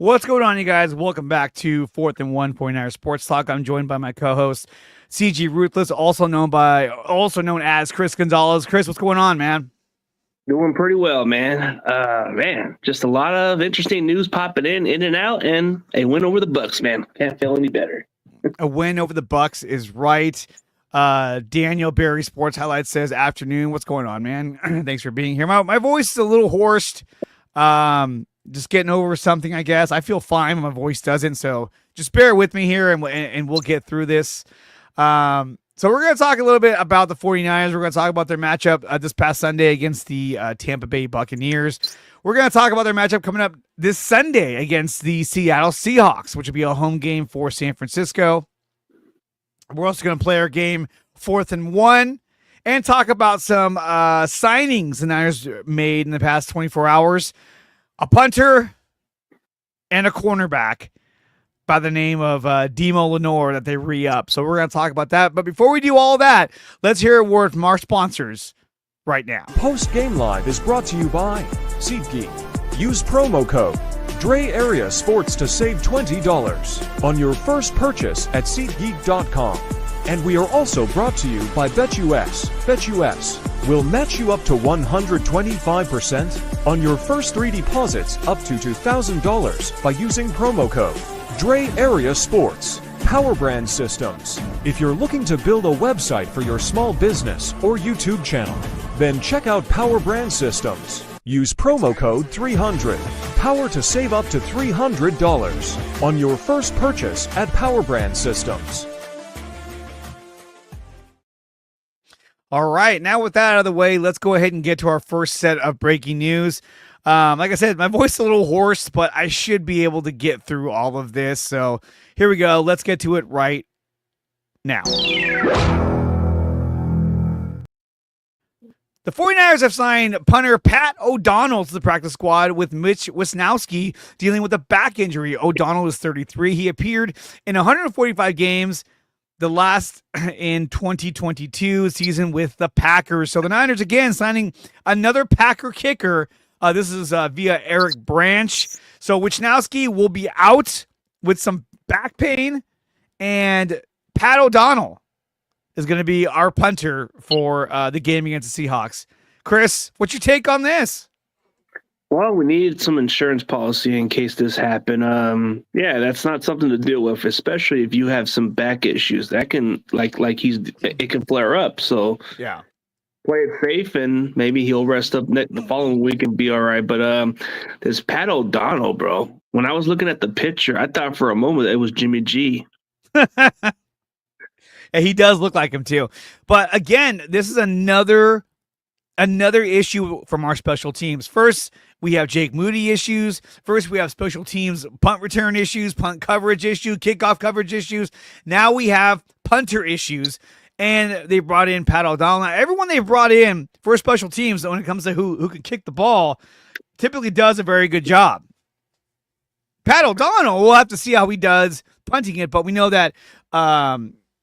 What's going on, you guys? Welcome back to 4th and 1 49er Sports Talk. I'm joined by my co-host, CG Ruthless, also known as Chris Gonzalez. Chris, what's going on, man? Doing pretty well, man. Just a lot of interesting news popping in and out, and a win over the Bucks, man. Can't feel any better. A win over the Bucks is right. Daniel Barry Sports Highlights says, afternoon. What's going on, man? Thanks for being here. My voice is a little hoarse. Just getting over something, I guess. I feel fine when my voice doesn't, so just bear with me here, and we'll get through this. So we're going to talk a little bit about the 49ers. We're going to talk about their matchup this past Sunday against the Tampa Bay Buccaneers. We're going to talk about their matchup coming up this Sunday against the Seattle Seahawks, which will be a home game for San Francisco. We're also going to play our game 4th and 1 and talk about some signings the Niners made in the past 24 hours. A punter and a cornerback by the name of Demo Lenore that they re-up. So we're going to talk about that. But before we do all that, let's hear a word from our sponsors right now. Post Game Live is brought to you by SeatGeek. Use promo code Dre Area Sports to save $20 on your first purchase at SeatGeek.com. And we are also brought to you by BetUS. BetUS will match you up to 125% on your first 3 deposits up to $2,000 by using promo code Dre Area Sports. Power Brand Systems. If you're looking to build a website for your small business or YouTube channel, then check out Power Brand Systems. Use promo code 300. Power to save up to $300 on your first purchase at Power Brand Systems. All right, now with that out of the way, let's go ahead and get to our first set of breaking news. Like I said, my voice is a little hoarse, but I should be able to get through all of this. So here we go. Let's get to it right now. The 49ers have signed punter Pat O'Donnell to the practice squad with Mitch Wisnowski dealing with a back injury. O'Donnell is 33. He appeared in 145 games, the last in 2022 season with the Packers. So the Niners again signing another Packer kicker. This is via Eric Branch. So Wisnowski will be out with some back pain, and Pat O'Donnell is going to be our punter for the game against the Seahawks. Chris, what's your take on this? Well, we need some insurance policy in case this happened. That's not something to deal with, especially if you have some back issues. That can it can flare up. So yeah, play it safe, and maybe he'll rest up the following week and be all right. But this Pat O'Donnell, bro, when I was looking at the picture, I thought for a moment it was Jimmy G. Yeah, he does look like him too. But again, this is another issue from our special teams. First, we have Jake Moody issues. First, we have special teams punt return issues, punt coverage issues, kickoff coverage issues. Now we have punter issues. And they brought in Pat O'Donnell. Now, everyone they brought in for special teams, when it comes to who can kick the ball, typically does a very good job. Pat O'Donnell, we'll have to see how he does punting it, but we know that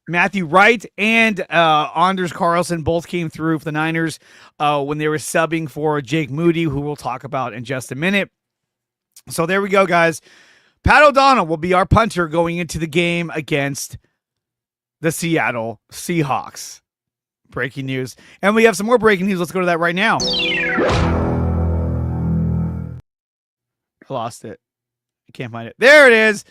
Matthew Wright and Anders Carlson both came through for the Niners when they were subbing for Jake Moody, who we'll talk about in just a minute. So there we go, guys. Pat O'Donnell will be our punter going into the game against the Seattle Seahawks. Breaking news. And we have some more breaking news. Let's go to that right now. I lost it. I can't find it. There it is.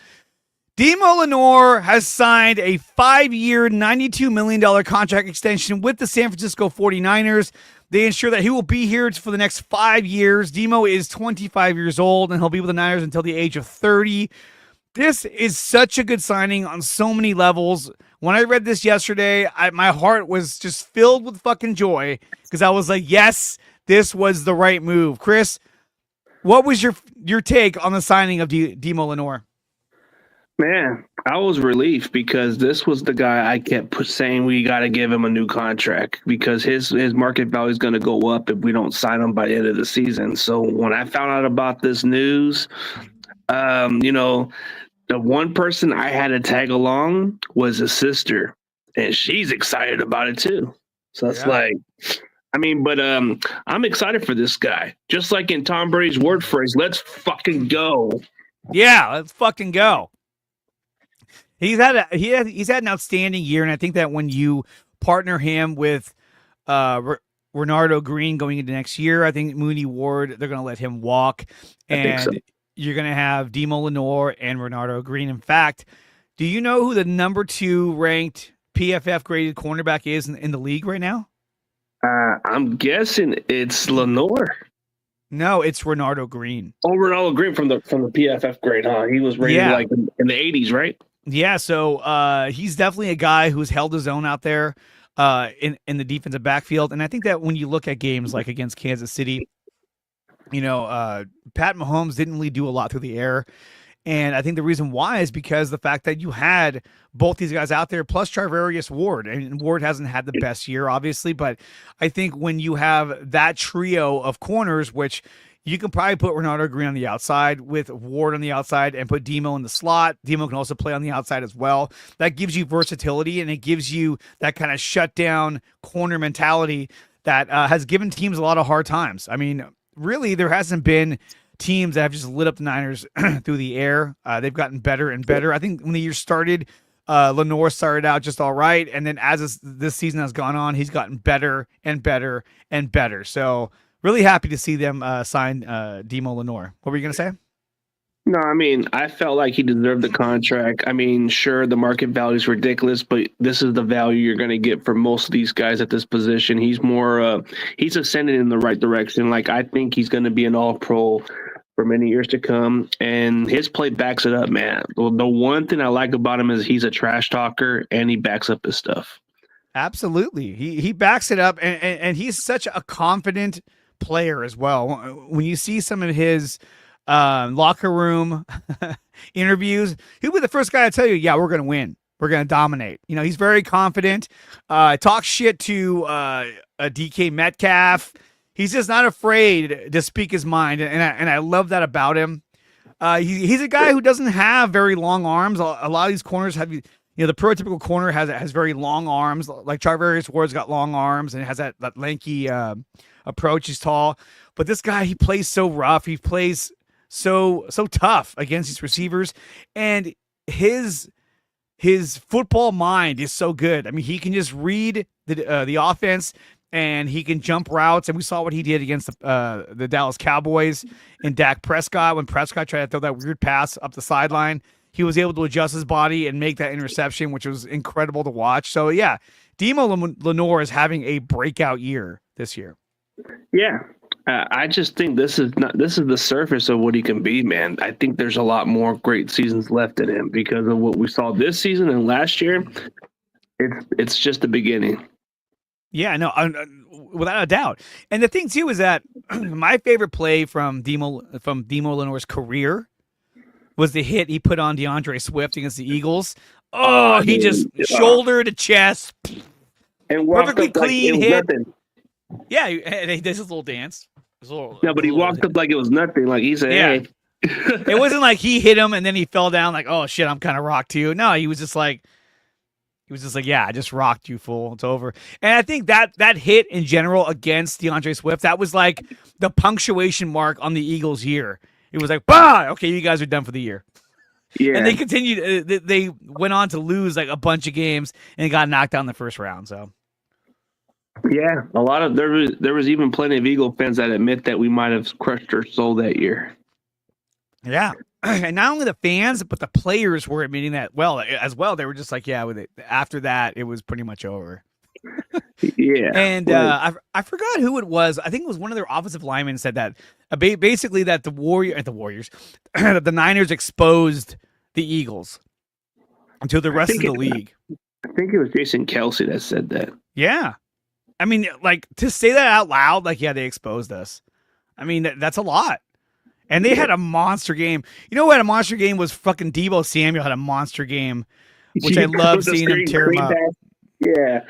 Demo Lenore has signed a 5-year, $92 million contract extension with the San Francisco 49ers. They ensure that he will be here for the next 5 years. Demo is 25 years old, and he'll be with the Niners until the age of 30. This is such a good signing on so many levels. When I read this yesterday, my heart was just filled with fucking joy because I was like, yes, this was the right move. Chris, what was your take on the signing of Demo Lenore? Man, I was relieved because this was the guy I kept saying we got to give him a new contract because his market value is going to go up if we don't sign him by the end of the season. So when I found out about this news, the one person I had to tag along was his sister, and she's excited about it too. So it's I'm excited for this guy. Just like in Tom Brady's word phrase, let's fucking go. Yeah, let's fucking go. He's had an outstanding year, and I think that when you partner him with Renardo Green going into next year, I think Mooney Ward, they're going to let him walk, I think so. and you're going to have Demo Lenore and Renardo Green. In fact, do you know who the number 2 ranked PFF graded cornerback is in the league right now? I'm guessing it's Lenore. No, it's Renardo Green. Oh, Ronaldo Green from the PFF grade, huh? He was rated Yeah. like in the 80s, right? Yeah, so he's definitely a guy who's held his own out there in the defensive backfield. And I think that when you look at games like against Kansas City, Pat Mahomes didn't really do a lot through the air. And I think the reason why is because the fact that you had both these guys out there, plus Charvarius Ward. And Ward hasn't had the best year, obviously, but I think when you have that trio of corners, which you can probably put Renardo Green on the outside with Ward on the outside and put Demo in the slot. Demo can also play on the outside as well. That gives you versatility, and it gives you that kind of shutdown corner mentality that has given teams a lot of hard times. I mean, really, there hasn't been teams that have just lit up the Niners through the air. They've gotten better and better. I think when the year started, Lenore started out just all right, and then as this season has gone on, he's gotten better and better and better. So really happy to see them sign Demo Lenore. What were you going to say? No, I mean, I felt like he deserved the contract. I mean, sure, the market value is ridiculous, but this is the value you're going to get for most of these guys at this position. He's more, he's ascending in the right direction. Like, I think he's going to be an all-pro for many years to come, and his play backs it up, man. The one thing I like about him is he's a trash talker, and he backs up his stuff. Absolutely. He backs it up, and he's such a confident player as well. When you see some of his locker room interviews, he'll be the first guy to tell you, yeah, we're going to win. We're going to dominate. He's very confident. Talks shit to a DK Metcalf. He's just not afraid to speak his mind, and I love that about him. He's a guy who doesn't have very long arms. A lot of these corners have, the prototypical corner has very long arms. Like Charvarius Ward's got long arms and has that lanky approach. He's tall, but this guy, he plays so rough. He plays so tough against these receivers, and his football mind is so good. I mean, he can just read the offense, and he can jump routes. And we saw what he did against the Dallas Cowboys and Dak Prescott. When Prescott tried to throw that weird pass up the sideline, he was able to adjust his body and make that interception, which was incredible to watch. So, yeah, Demo Lenore is having a breakout year this year. Yeah. I just think this is the surface of what he can be, man. I think there's a lot more great seasons left in him because of what we saw this season and last year. It's just the beginning. Yeah, no, without a doubt. And the thing too is that my favorite play from Demo Lenore's career was the hit he put on DeAndre Swift against the Eagles. Oh, he just shoulder to chest, and perfectly clean like hit. Nothing. Yeah, and he does his little dance. But he walked up like it was nothing. Like he said, yeah. "Hey." It wasn't like he hit him and then he fell down like, oh shit, I'm kind of rocked too. No, he was just like, yeah, I just rocked you, fool. It's over. And I think that hit in general against DeAndre Swift, that was like the punctuation mark on the Eagles' year. It was like, bah, okay, you guys are done for the year. Yeah. And they continued. They went on to lose like a bunch of games and got knocked out in the first round. So. Yeah, there was even plenty of Eagle fans that admit that we might have crushed our soul that year. Yeah. And not only the fans, but the players were admitting that as well. They were just like, yeah, after that, it was pretty much over. Yeah. And I forgot who it was. I think it was one of their offensive linemen said that basically that the Warriors, that the Niners exposed the Eagles to the rest of the league. I think it was Jason Kelsey that said that. Yeah. I mean, like to say that out loud, like, yeah, they exposed us. I mean, that's a lot. And they had a monster game. You know what? A monster game was fucking Deebo Samuel had a monster game, which I love seeing him tear him up. Yeah.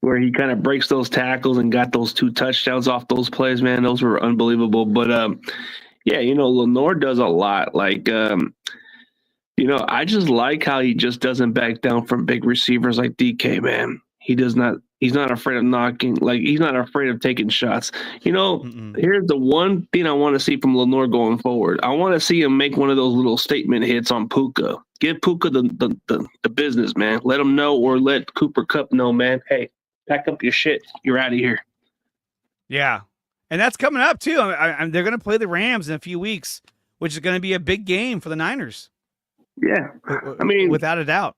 Where he kind of breaks those tackles and got those 2 touchdowns off those plays, man. Those were unbelievable. But, yeah, Lenore does a lot. Like, I just like how he just doesn't back down from big receivers like DK, man. He does not He's not afraid of knocking. Like, he's not afraid of taking shots. Mm-mm. Here's the one thing I want to see from Lenore going forward. I want to see him make one of those little statement hits on Puka. Give Puka the business, man. Let him know, or let Cooper Kupp know, man. Hey, pack up your shit. You're out of here. Yeah. And that's coming up, too. They're going to play the Rams in a few weeks, which is going to be a big game for the Niners. Yeah. I mean, without a doubt.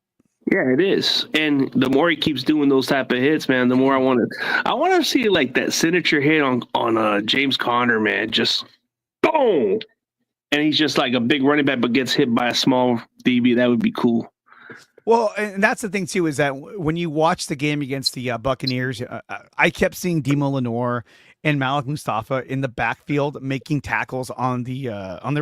Yeah, it is. And the more he keeps doing those type of hits, man, the more I want to see like that signature hit on James Conner, man. Just boom. And he's just like a big running back, but gets hit by a small DB. That would be cool. Well, and that's the thing too, is that when you watch the game against the Buccaneers, I kept seeing Demo Lenore and Malik Mustafa in the backfield making tackles on the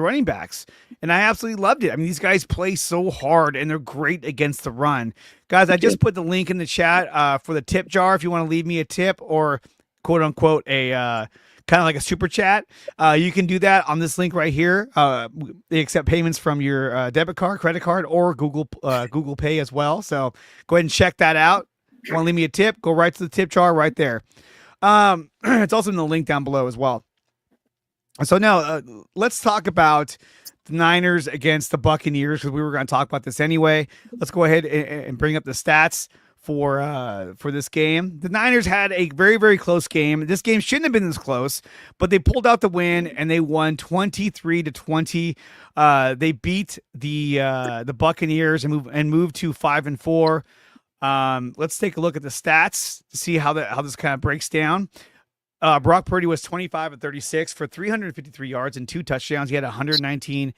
running backs, and I absolutely loved it. I mean, these guys play so hard, and they're great against the run. Guys, I just put the link in the chat for the tip jar if you want to leave me a tip or quote unquote a kind of like a super chat. You can do that on this link right here. They accept payments from your debit card, credit card, or Google Pay as well. So go ahead and check that out. Want to leave me a tip? Go right to the tip jar right there. It's also in the link down below as well. So now let's talk about the Niners against the Buccaneers, because we were going to talk about this anyway. Let's go ahead and bring up the stats for this game. The Niners had a very, very close game. This game shouldn't have been this close, but they pulled out the win and they won 23-20. They beat the Buccaneers and moved to 5-4. Let's take a look at the stats to see how this kind of breaks down. Brock Purdy was 25 of 36 for 353 yards and 2 touchdowns. He had 119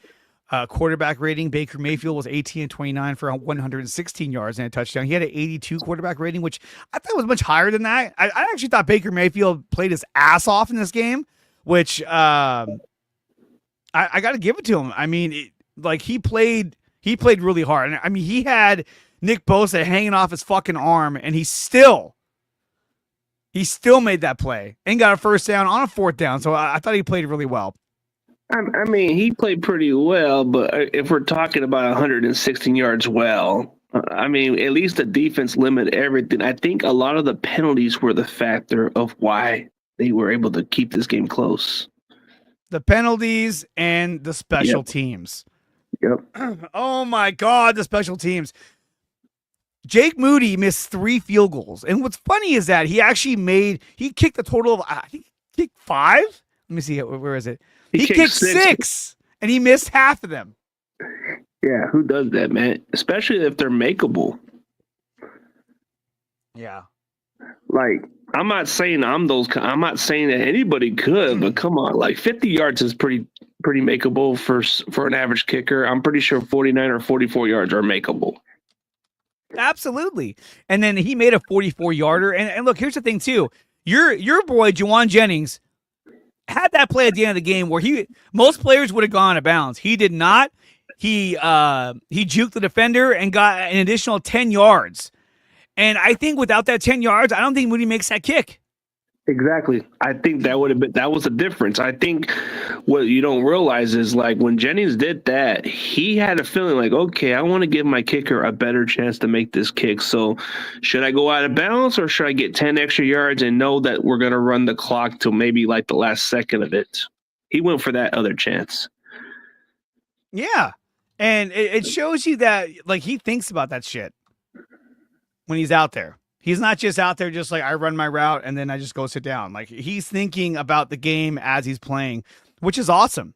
quarterback rating. Baker Mayfield was 18 and 29 for 116 yards and a touchdown. He had an 82 quarterback rating, which I thought was much higher than that. I actually thought Baker Mayfield played his ass off in this game, which I got to give it to him. I mean, he played really hard. I mean, he had Nick Bosa hanging off his fucking arm, and he still made that play and got a first down on a 4th down. So I thought he played really well. I mean, he played pretty well, but if we're talking about 116 yards, I mean, at least the defense limited everything. I think a lot of the penalties were the factor of why they were able to keep this game close. The penalties and the special teams. Yep. Oh, my God, the special teams. Jake Moody missed 3 field goals. And what's funny is that he kicked a total of, I think, he kicked 5. Let me see, where is it? He kicked 6, and he missed half of them. Yeah, who does that, man? Especially if they're makeable. Yeah. Like, I'm not saying I'm not saying that anybody could, but come on, like 50 yards is pretty makeable for an average kicker. I'm pretty sure 49 or 44 yards are makeable. Absolutely. And then he made a 44-yarder. And look, here's the thing too. Your boy Juwan Jennings had that play at the end of the game where most players would have gone out of bounds. He did not. He juked the defender and got an additional 10 yards. And I think without that 10 yards, I don't think Moody makes that kick. Exactly. I think that was the difference. I think what you don't realize is, like, when Jennings did that, he had a feeling like, okay, I want to give my kicker a better chance to make this kick. So should I go out of bounds, or should I get 10 extra yards and know that we're going to run the clock till maybe like the last second of it? He went for that other chance. Yeah. And it shows you that, like, he thinks about that shit when he's out there. He's not just out there just like, I run my route and then I just go sit down. Like, he's thinking about the game as he's playing, which is awesome.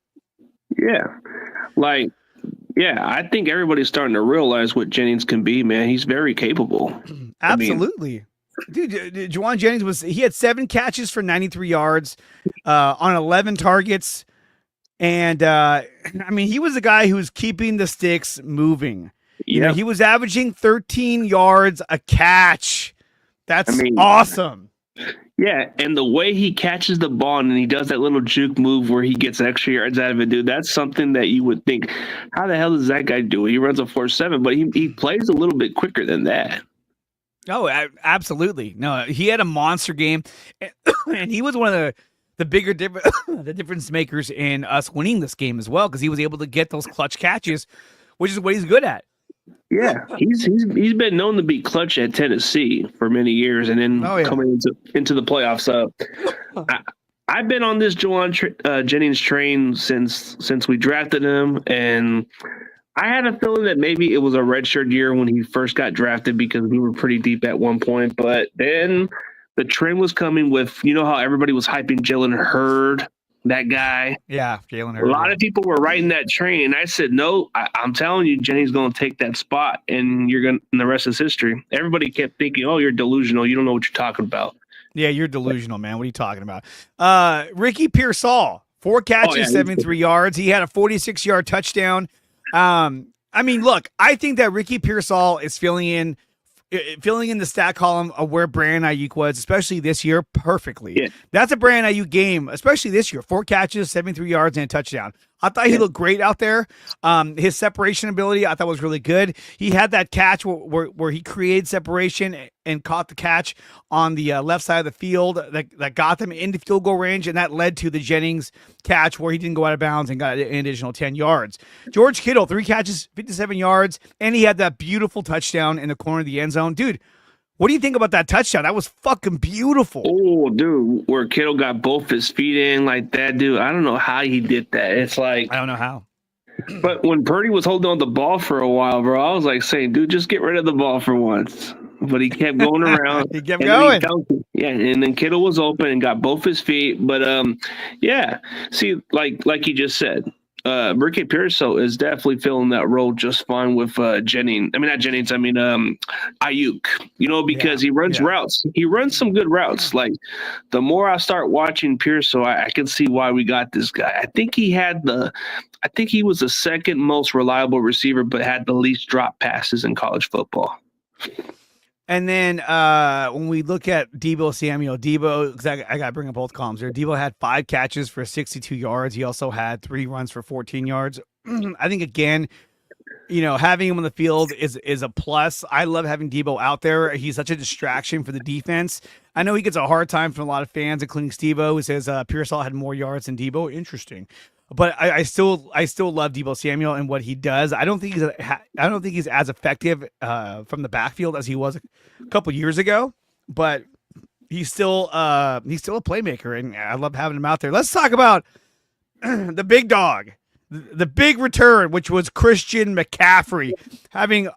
Yeah. Like, yeah, I think everybody's starting to realize what Jennings can be, man. He's very capable. Absolutely. Dude, Juwan Jennings he had 7 catches for 93 yards on 11 targets. And, I mean, he was a guy who was keeping the sticks moving. You know, he was averaging 13 yards a catch. That's awesome. Yeah, and the way he catches the ball and he does that little juke move where he gets extra yards out of it, dude, that's something that you would think, how the hell does that guy do it? He runs a 4.7, but he plays a little bit quicker than that. Oh, absolutely. No, he had a monster game, and he was one of the bigger the difference makers in us winning this game as well, because he was able to get those clutch catches, which is what he's good at. Yeah, he's been known to be clutch at Tennessee for many years, and then Oh, yeah. coming into the playoffs. I, I've been on this Jennings train since we drafted him, and I had a feeling that maybe it was a redshirt year when he first got drafted because we were pretty deep at one point. But then the trend was coming with, you know how everybody was hyping Jalen Hurd, that guy. Yeah, Jalen A Hurd. lot of people were riding that train, and I said, "No, I'm telling you, Jenny's going to take that spot, and and the rest is history." Everybody kept thinking, "Oh, you're delusional. You don't know what you're talking about." Yeah, you're delusional, man. What are you talking about? Ricky Pearsall, 4 catches, yeah, 73 yards. He had a 46-yard touchdown. I mean, look, I think that Ricky Pearsall is filling in the stat column of where Brandon Ayuk was, especially this year, perfectly. Yeah. That's a Brandon Ayuk game, especially this year. 4 catches, 73 yards, and a touchdown. I thought he looked great out there. His separation ability, I thought, was really good. He had that catch where he created separation and caught the catch on the left side of the field that got them into field goal range, and that led to the Jennings catch where he didn't go out of bounds and got an additional 10 yards. George Kittle, 3 catches, 57 yards, and he had that beautiful touchdown in the corner of the end zone. Dude, what do you think about that touchdown? That was fucking beautiful. Oh, dude, where Kittle got both his feet in like that, dude. I don't know how he did that. It's like, I don't know how. but when Purdy was holding on the ball for a while, bro, I was like saying, dude, just get rid of the ball for once. But he kept going around. He kept and then going. Yeah, and then Kittle was open and got both his feet. But yeah, see, like you just said, Ricky Pearsall is definitely filling that role just fine with Jennings. I mean, not Jennings. I mean, Ayuk. You know, because he runs routes. He runs some good routes. Like the more I start watching Pearsall, I can see why we got this guy. I think he was the second most reliable receiver, but had the least drop passes in college football. And then when we look at Deebo Samuel, because I got to bring up both columns here. Deebo had 5 catches for 62 yards. He also had 3 runs for 14 yards. I think, again, you know, having him on the field is a plus. I love having Deebo out there. He's such a distraction for the defense. I know he gets a hard time from a lot of fans, including Steve-O, who says Pearsall had more yards than Deebo. Interesting. But I still love Deebo Samuel and what he does. I don't think he's as effective from the backfield as he was a couple years ago. But he's still a playmaker, and I love having him out there. Let's talk about the big dog, the big return, which was Christian McCaffrey having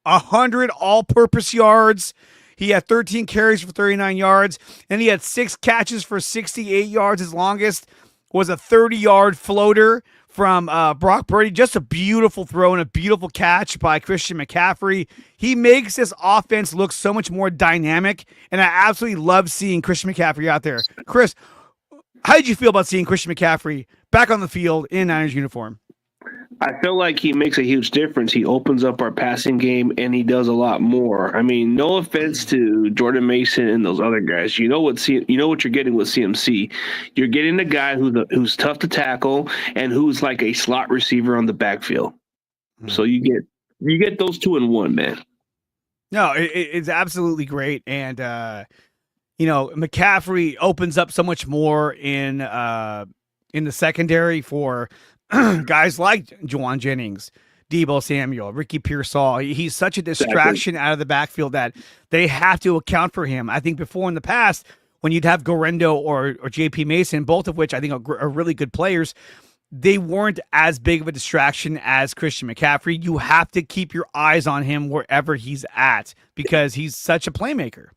100 all-purpose yards. He had 13 carries for 39 yards, and he had 6 catches for 68 yards. His longest was a 30-yard floater from Brock Purdy. Just a beautiful throw and a beautiful catch by Christian McCaffrey. He makes this offense look so much more dynamic, and I absolutely love seeing Christian McCaffrey out there. Chris, how did you feel about seeing Christian McCaffrey back on the field in Niners uniform? I feel like he makes a huge difference. He opens up our passing game, and he does a lot more. I mean, no offense to Jordan Mason and those other guys. You know what you're getting with CMC. You're getting a guy who's tough to tackle and who's like a slot receiver on the backfield. So you get those 2 in 1, man. No, it's absolutely great, and you know, McCaffrey opens up so much more in the secondary for guys like Juwan Jennings, Deebo Samuel, Ricky Pearsall. He's such a distraction out of the backfield that they have to account for him. I think before in the past, when you'd have Gorendo or JP Mason, both of which I think are really good players, they weren't as big of a distraction as Christian McCaffrey. You have to keep your eyes on him wherever he's at because he's such a playmaker.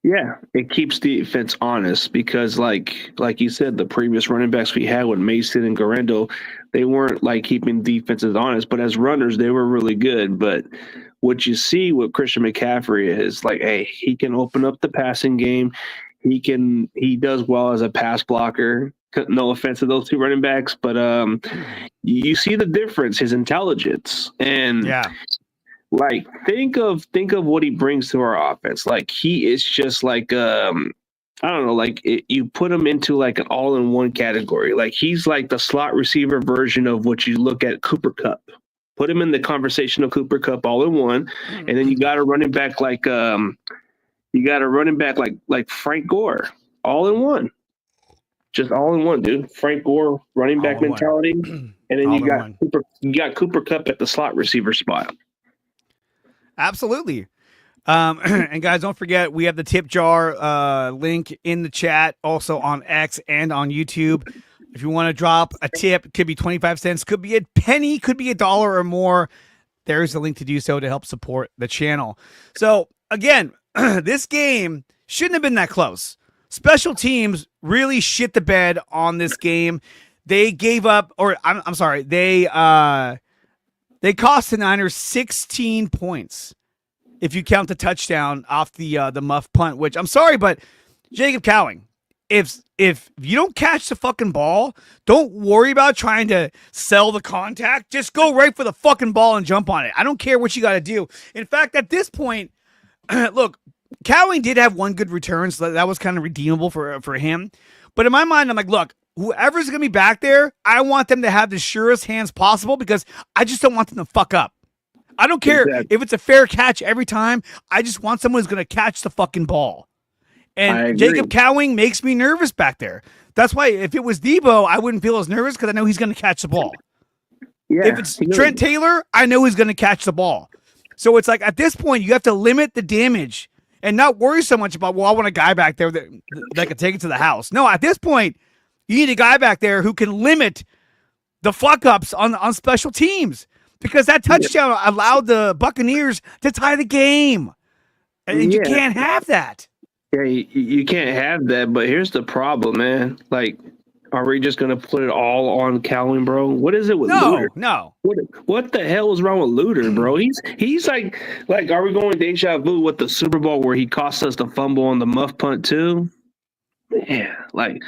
Yeah, it keeps the defense honest because, like you said, the previous running backs we had with Mason and Gorendo, they weren't like keeping defenses honest. But as runners, they were really good. But what you see with Christian McCaffrey is like, hey, he can open up the passing game. He does well as a pass blocker. No offense to those 2 running backs, but you see the difference, his intelligence, and yeah. Like think of what he brings to our offense. Like he is just like I don't know, like you put him into like an all-in-one category. Like he's like the slot receiver version of what you look at Cooper Kupp. Put him in the conversation of Cooper Kupp all in one, and then you got a running back like Frank Gore, all in one. Just all in one, dude. Frank Gore running back mentality, and then you got Cooper Kupp at the slot receiver spot. Absolutely. And guys, don't forget we have the tip jar link in the chat, also on X and on YouTube. If you want to drop a tip, it could be 25 cents, could be a penny, could be $1 or more. There's a link to do so to help support the channel. So again, this game shouldn't have been that close. Special teams really shit the bed on this game. They gave up, or I'm sorry, they cost the Niners 16 points. If you count the touchdown off the muff punt, which I'm sorry, but Jacob Cowing, if you don't catch the fucking ball, don't worry about trying to sell the contact. Just go right for the fucking ball and jump on it. I don't care what you got to do. In fact, at this point, look, Cowing did have one good return, so that was kind of redeemable for him. But in my mind, I'm like, look, whoever's going to be back there, I want them to have the surest hands possible because I just don't want them to fuck up. I don't care if it's a fair catch every time. I just want someone who's going to catch the fucking ball. And Jacob Cowing makes me nervous back there. That's why if it was Debo, I wouldn't feel as nervous because I know he's going to catch the ball. Yeah, if it's Trent Taylor, I know he's going to catch the ball. So it's like at this point, you have to limit the damage and not worry so much about, well, I want a guy back there that can take it to the house. No, at this point, you need a guy back there who can limit the fuck-ups on special teams because that touchdown allowed the Buccaneers to tie the game. And you can't have that. Yeah, you can't have that, but here's the problem, man. Like, are we just going to put it all on Cowing, bro? What is it with Luter? No. What the hell is wrong with Luter, bro? He's like, are we going deja vu with the Super Bowl where he cost us the fumble on the muff punt too? Man, like,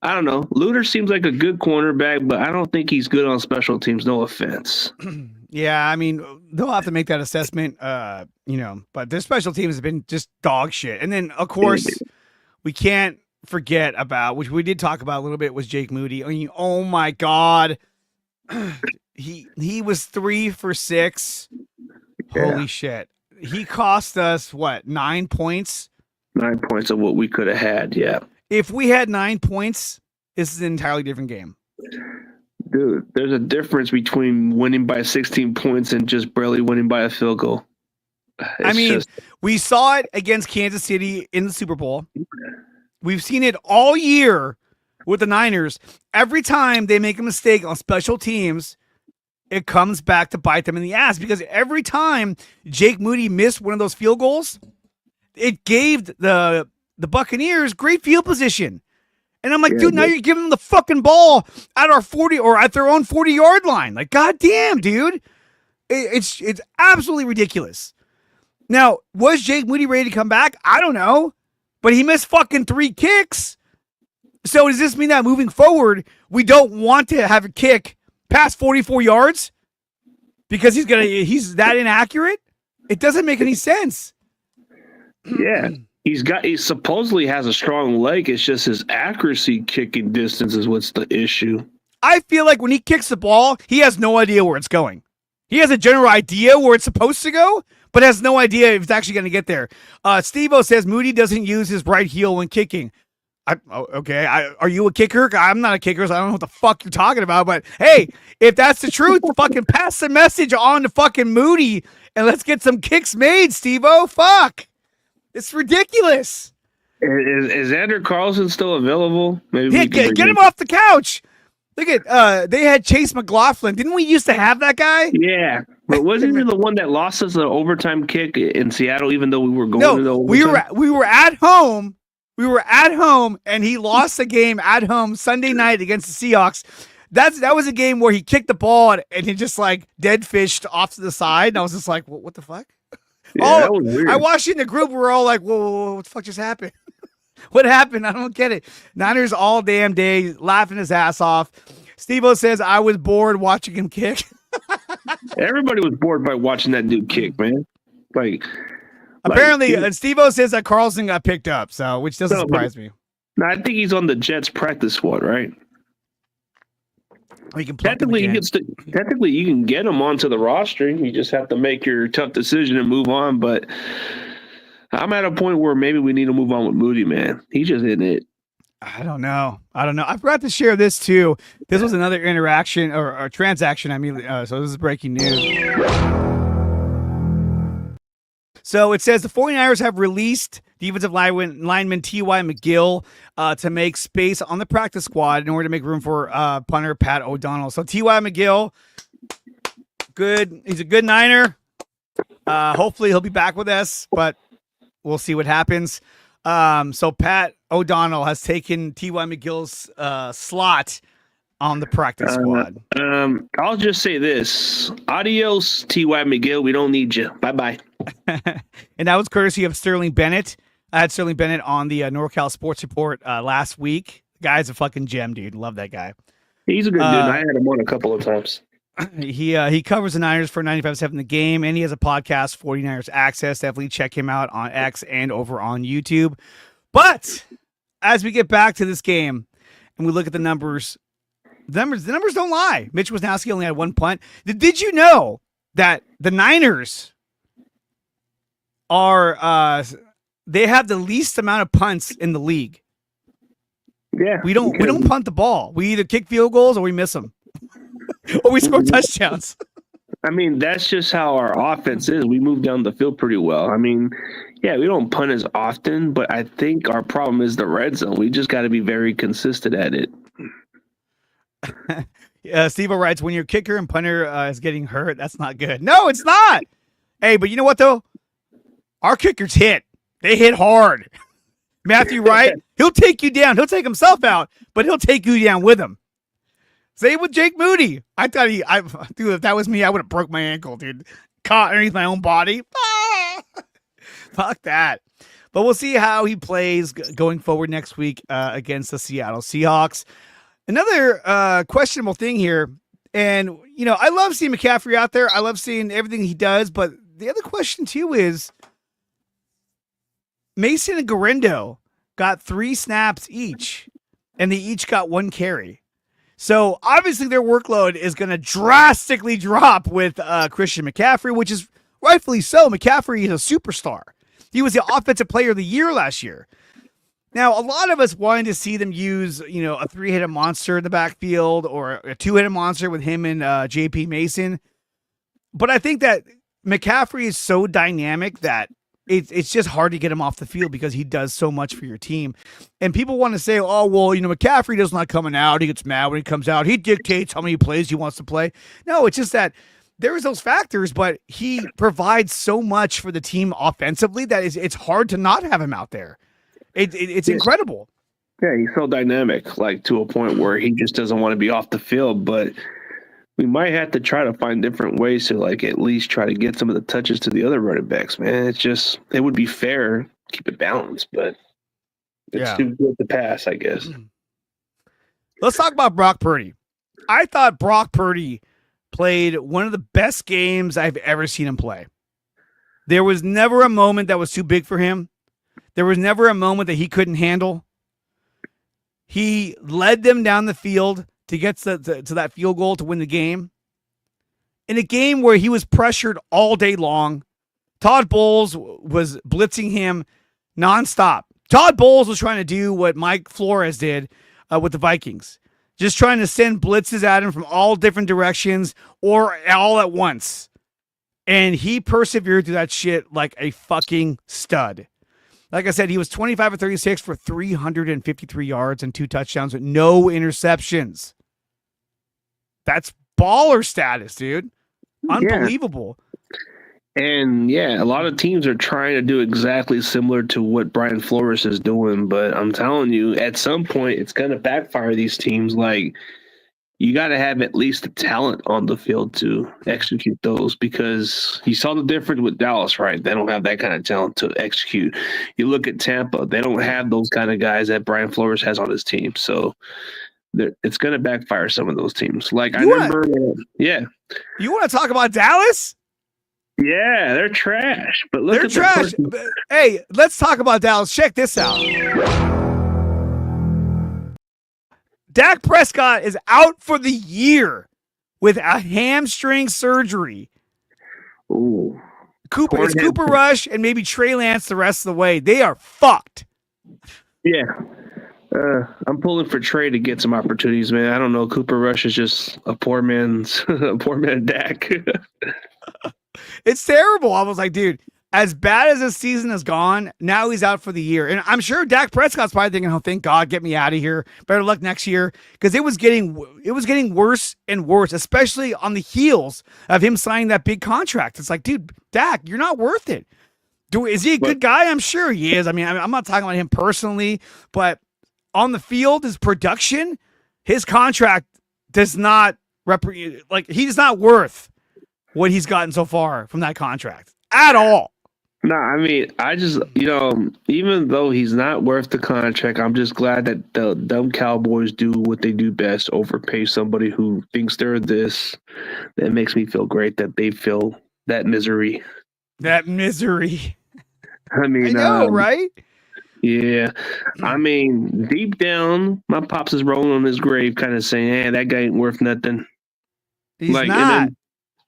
I don't know. Luter seems like a good cornerback, but I don't think he's good on special teams. No offense. Yeah, I mean, they'll have to make that assessment, but their special teams have been just dog shit. And then, of course, we can't forget about, which we did talk about a little bit, was Jake Moody. I mean, oh my God. He was 3 for 6. Yeah. Holy shit. He cost us, 9 points? 9 points of what we could have had, yeah. If we had 9 points, this is an entirely different game. Dude, there's a difference between winning by 16 points and just barely winning by a field goal. We saw it against Kansas City in the Super Bowl. We've seen it all year with the Niners. Every time they make a mistake on special teams, it comes back to bite them in the ass because every time Jake Moody missed one of those field goals, it gave the Buccaneers great field position. And I'm like, dude, now you're giving them the fucking ball at our 40 or at their own 40-yard line. Like, goddamn, dude. It's absolutely ridiculous. Now, was Jake Moody ready to come back? I don't know. But he missed fucking 3 kicks. So does this mean that moving forward, we don't want to have a kick past 44 yards? Because he's that inaccurate? It doesn't make any sense. Yeah. He supposedly has a strong leg. It's just his accuracy kicking distance is what's the issue. I feel like when he kicks the ball, he has no idea where it's going. He has a general idea where it's supposed to go, but has no idea if it's actually going to get there. Steve-O says Moody doesn't use his right heel when kicking. Are you a kicker? I'm not a kicker, so I don't know what the fuck you're talking about. But hey, if that's the truth, fucking pass the message on to fucking Moody and let's get some kicks made, Steve-O. Fuck. It's ridiculous. Is Andrew Carlson still available? Maybe get him off the couch. Look at they had Chase McLaughlin. Didn't we used to have that guy? Yeah, but wasn't he the one that lost us an overtime kick in Seattle? Even though we were going to the overtime? we were at home. We were at home, and he lost the game at home Sunday night against the Seahawks. That was a game where he kicked the ball and he just like dead fished off to the side. And I was just like, what the fuck? Yeah, that was weird. I watched it in the group. We're all like, whoa, what the fuck just happened? What happened? I don't get it. Niners all damn day laughing his ass off. Steve-O says, I was bored watching him kick. Everybody was bored by watching that dude kick, man. Apparently, Steve-O says that Carlson got picked up, which doesn't surprise me. No, I think he's on the Jets practice squad, right? Technically, you can get him onto the roster. You just have to make your tough decision and move on. But I'm at a point where maybe we need to move on with Moody, man. He just isn't it. I don't know. I forgot to share this too. This was another interaction or transaction. So this is breaking news. So it says the 49ers have released defensive lineman T.Y. McGill to make space on the practice squad in order to make room for punter Pat O'Donnell. So T.Y. McGill, good. He's a good Niner. Hopefully he'll be back with us, but we'll see what happens. So Pat O'Donnell has taken T.Y. McGill's slot on the practice squad. I'll just say this. Adios, T.Y. McGill. We don't need you. Bye-bye. And that was courtesy of Sterling Bennett. I had Sterling Bennett on the NorCal Sports Report last week. The guy's a fucking gem, dude. Love that guy. He's a good dude. I had him on a couple of times. He covers the Niners for 95.7 The Game, and he has a podcast, 49ers Access. Definitely check him out on X and over on YouTube. But as we get back to this game and we look at the numbers don't lie. Mitch Wisnowski only had one punt. Did you know that the Niners are they have the least amount of punts in the league? Yeah. We don't punt the ball. We either kick field goals or we miss them. Or we score touchdowns. I mean, that's just how our offense is. We move down the field pretty well. I mean, yeah, we don't punt as often, but I think our problem is the red zone. We just got to be very consistent at it. Steve writes, when your kicker and punter is getting hurt, that's not good. No, it's not. Hey, but you know what, though? Our kickers hit. They hit hard. Matthew Wright, he'll take you down. He'll take himself out, but he'll take you down with him. Same with Jake Moody. I thought dude, if that was me, I would have broke my ankle, dude. Caught underneath my own body. Fuck that. But we'll see how he plays going forward next week against the Seattle Seahawks. Another questionable thing here, and, you know, I love seeing McCaffrey out there. I love seeing everything he does, but the other question, too, is Mason and Garendo got 3 snaps each, and they each got 1 carry. So, obviously, their workload is going to drastically drop with Christian McCaffrey, which is rightfully so. McCaffrey is a superstar. He was the Offensive Player of the Year last year. Now, a lot of us wanted to see them use, you know, a 3-headed monster in the backfield or a 2-headed monster with him and JP Mason. But I think that McCaffrey is so dynamic that it's just hard to get him off the field because he does so much for your team. And people want to say, oh, well, you know, McCaffrey does not coming out. He gets mad when he comes out. He dictates how many plays he wants to play. No, it's just that there's those factors, but he provides so much for the team offensively that it's hard to not have him out there. It's incredible. Yeah, he's so dynamic, like to a point where he just doesn't want to be off the field. But we might have to try to find different ways to, like, at least try to get some of the touches to the other running backs, man. It would be fair, keep it balanced, but it's too good to pass, I guess. Let's talk about Brock Purdy. I thought Brock Purdy played one of the best games I've ever seen him play. There was never a moment that was too big for him. There was never a moment that he couldn't handle. He led them down the field to get to that field goal to win the game. In a game where he was pressured all day long, Todd Bowles was blitzing him nonstop. Todd Bowles was trying to do what Mike Flores did with the Vikings. Just trying to send blitzes at him from all different directions or all at once. And he persevered through that shit like a fucking stud. Like I said, he was 25 of 36 for 353 yards and 2 touchdowns with no interceptions. That's baller status, dude. Unbelievable. Yeah. And, yeah, a lot of teams are trying to do exactly similar to what Brian Flores is doing. But I'm telling you, at some point, it's going to backfire these teams. Like, you got to have at least the talent on the field to execute those, because you saw the difference with Dallas, right? They don't have that kind of talent to execute. You look at Tampa, they don't have those kind of guys that Brian Flores has on his team. So it's going to backfire some of those teams. Like, You want to talk about Dallas? Yeah, they're trash. But they're trash. Hey, let's talk about Dallas. Check this out. Dak Prescott is out for the year with a hamstring surgery. Ooh. It's Cooper Rush and maybe Trey Lance the rest of the way. They are fucked. Yeah. I'm pulling for Trey to get some opportunities, man. I don't know. Cooper Rush is just a poor man's Dak. It's terrible. I was like, dude, as bad as this season has gone, now he's out for the year. And I'm sure Dak Prescott's probably thinking, oh, thank God, get me out of here. Better luck next year. Because it was getting worse and worse, especially on the heels of him signing that big contract. It's like, dude, Dak, you're not worth it. Is he a good guy? I'm sure he is. I mean, I'm not talking about him personally, but on the field, his production, his contract does not he's not worth what he's gotten so far from that contract at all. No, I mean, I just, even though he's not worth the contract, I'm just glad that the dumb Cowboys do what they do best, overpay somebody who thinks they're this. That makes me feel great that they feel that misery. That misery. I mean, I know, right? Yeah. I mean, deep down, my pops is rolling on his grave kind of saying, hey, that guy ain't worth nothing. He's not.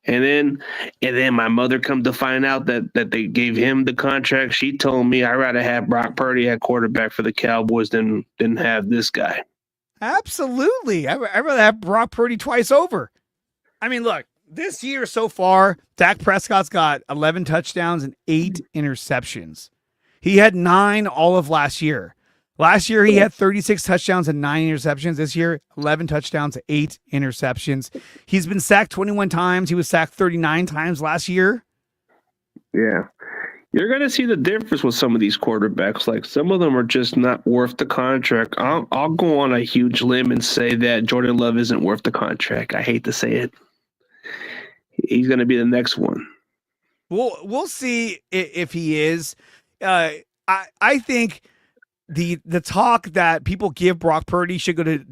And then my mother come to find out that they gave him the contract. She told me I'd rather have Brock Purdy at quarterback for the Cowboys than have this guy. Absolutely. I'd rather have Brock Purdy twice over. I mean, look, this year so far, Dak Prescott's got 11 touchdowns and 8 interceptions. He had 9 all of last year. Last year, he had 36 touchdowns and 9 interceptions. This year, 11 touchdowns, 8 interceptions. He's been sacked 21 times. He was sacked 39 times last year. Yeah. You're going to see the difference with some of these quarterbacks. Like, some of them are just not worth the contract. I'll go on a huge limb and say that Jordan Love isn't worth the contract. I hate to say it. He's going to be the next one. We'll see if he is. I think the talk that people give Brock Purdy should go to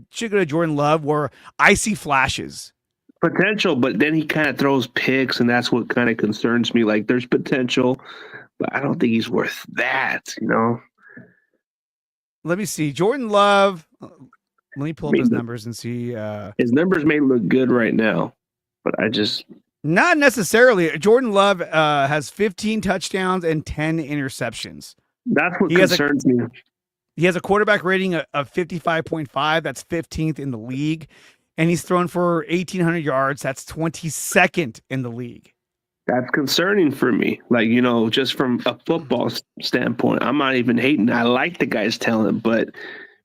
Jordan Love, where I see flashes. Potential, but then he kind of throws picks, and that's what kind of concerns me. Like, there's potential, but I don't think he's worth that, Let me see. Jordan Love. Let me pull up his numbers and see. His numbers may look good right now, but not necessarily. Jordan Love has 15 touchdowns and 10 interceptions. That's what concerns me. He has a quarterback rating of 55.5. That's 15th in the league. And he's thrown for 1,800 yards. That's 22nd in the league. That's concerning for me. Like, just from a football standpoint, I'm not even hating. I like the guy's talent, but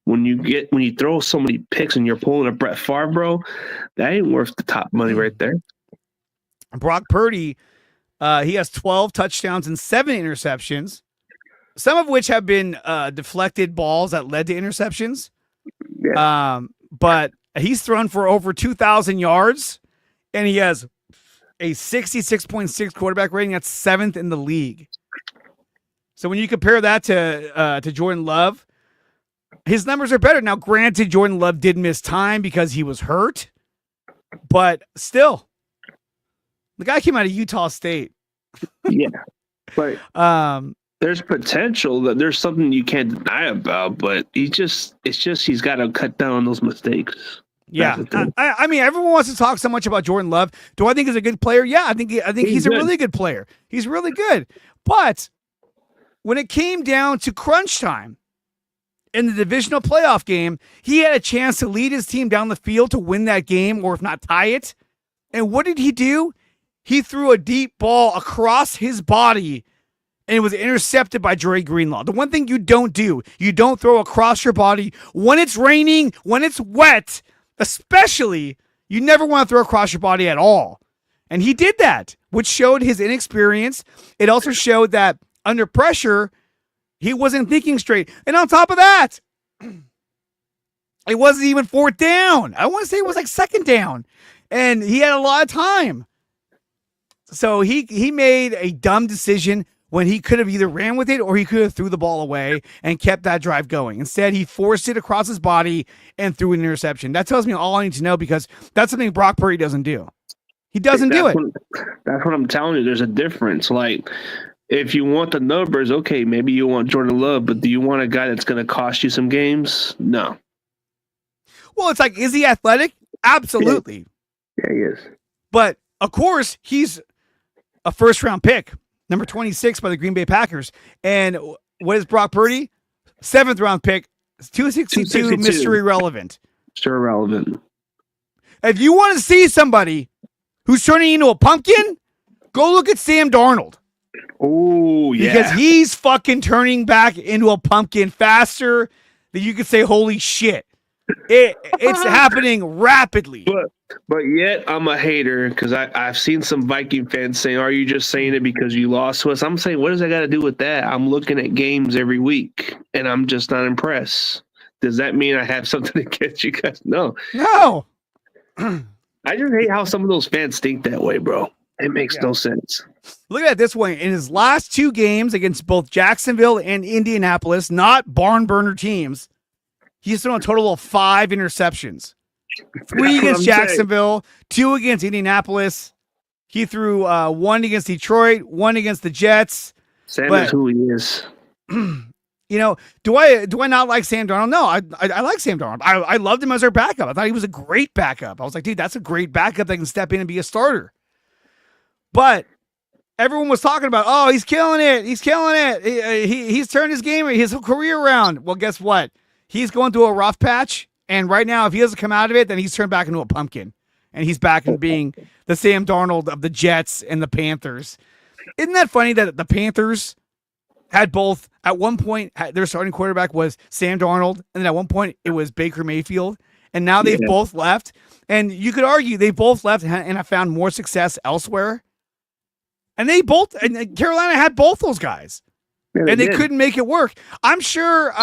when you throw so many picks and you're pulling a Brett Favre, bro, that ain't worth the top money right there. Brock Purdy, he has 12 touchdowns and 7 interceptions, some of which have been deflected balls that led to interceptions. Yeah. But he's thrown for over 2,000 yards, and he has a 66.6 quarterback rating. That's 7th in the league. So when you compare that to Jordan Love, his numbers are better. Now, granted, Jordan Love did miss time because he was hurt, but still, the guy came out of Utah State. Yeah, but there's potential. That there's something you can't deny about, but he's got to cut down on those mistakes. Yeah, I mean, everyone wants to talk so much about Jordan Love. Do I think he's a good player? Yeah, I think he's a really good player. He's really good. But when it came down to crunch time in the divisional playoff game, he had a chance to lead his team down the field to win that game, or if not tie it. And what did he do? He threw a deep ball across his body, and it was intercepted by Dre Greenlaw. The one thing you don't do, you don't throw across your body when it's raining, when it's wet, especially. You never want to throw across your body at all. And he did that, which showed his inexperience. It also showed that under pressure, he wasn't thinking straight. And on top of that, it wasn't even 4th down. I want to say it was like 2nd down. And he had a lot of time. So he made a dumb decision when he could have either ran with it or he could have threw the ball away and kept that drive going. Instead, he forced it across his body and threw an interception. That tells me all I need to know, because that's something Brock Purdy doesn't do. He doesn't do it. That's what I'm telling you. There's a difference. Like, if you want the numbers, okay, maybe you want Jordan Love, but do you want a guy that's going to cost you some games? No. Well, it's like, is he athletic? Absolutely. Yeah, he is. But, of course, he's a first-round pick, number 26 by the Green Bay Packers. And what is Brock Purdy? 7th-round pick, 262, mystery relevant. Sure relevant. If you want to see somebody who's turning into a pumpkin, go look at Sam Darnold. Oh, yeah. Because he's fucking turning back into a pumpkin faster than you could say, holy shit. It's happening rapidly. But yet I'm a hater because I've seen some Viking fans saying, "Are you just saying it because you lost to us?" I'm saying, what does that got to do with that? I'm looking at games every week and I'm just not impressed. Does that mean I have something against you guys? No. No. I just hate how some of those fans think that way, bro. It makes no sense. Look at it this way. In his last 2 games against both Jacksonville and Indianapolis, not barn burner teams, he's thrown a total of 5 interceptions. 3 against Jacksonville, 2 against Indianapolis. He threw 1 against Detroit, 1 against the Jets. Sam is who he is. You know, do I not like Sam Darnold? No, I like Sam Darnold. I loved him as our backup. I thought he was a great backup. I was like, dude, that's a great backup that can step in and be a starter. But everyone was talking about, oh, he's killing it. He's killing it. He's turned his game, his whole career around. Well, guess what? He's going through a rough patch. And right now, if he doesn't come out of it, then he's turned back into a pumpkin. And he's back in being the Sam Darnold of the Jets and the Panthers. Isn't that funny that the Panthers had both, at one point, their starting quarterback was Sam Darnold, and then at one point it was Baker Mayfield. And now they've both left. And you could argue they both left and have found more success elsewhere. And and Carolina had both those guys. Yeah, and they couldn't make it work. I'm sure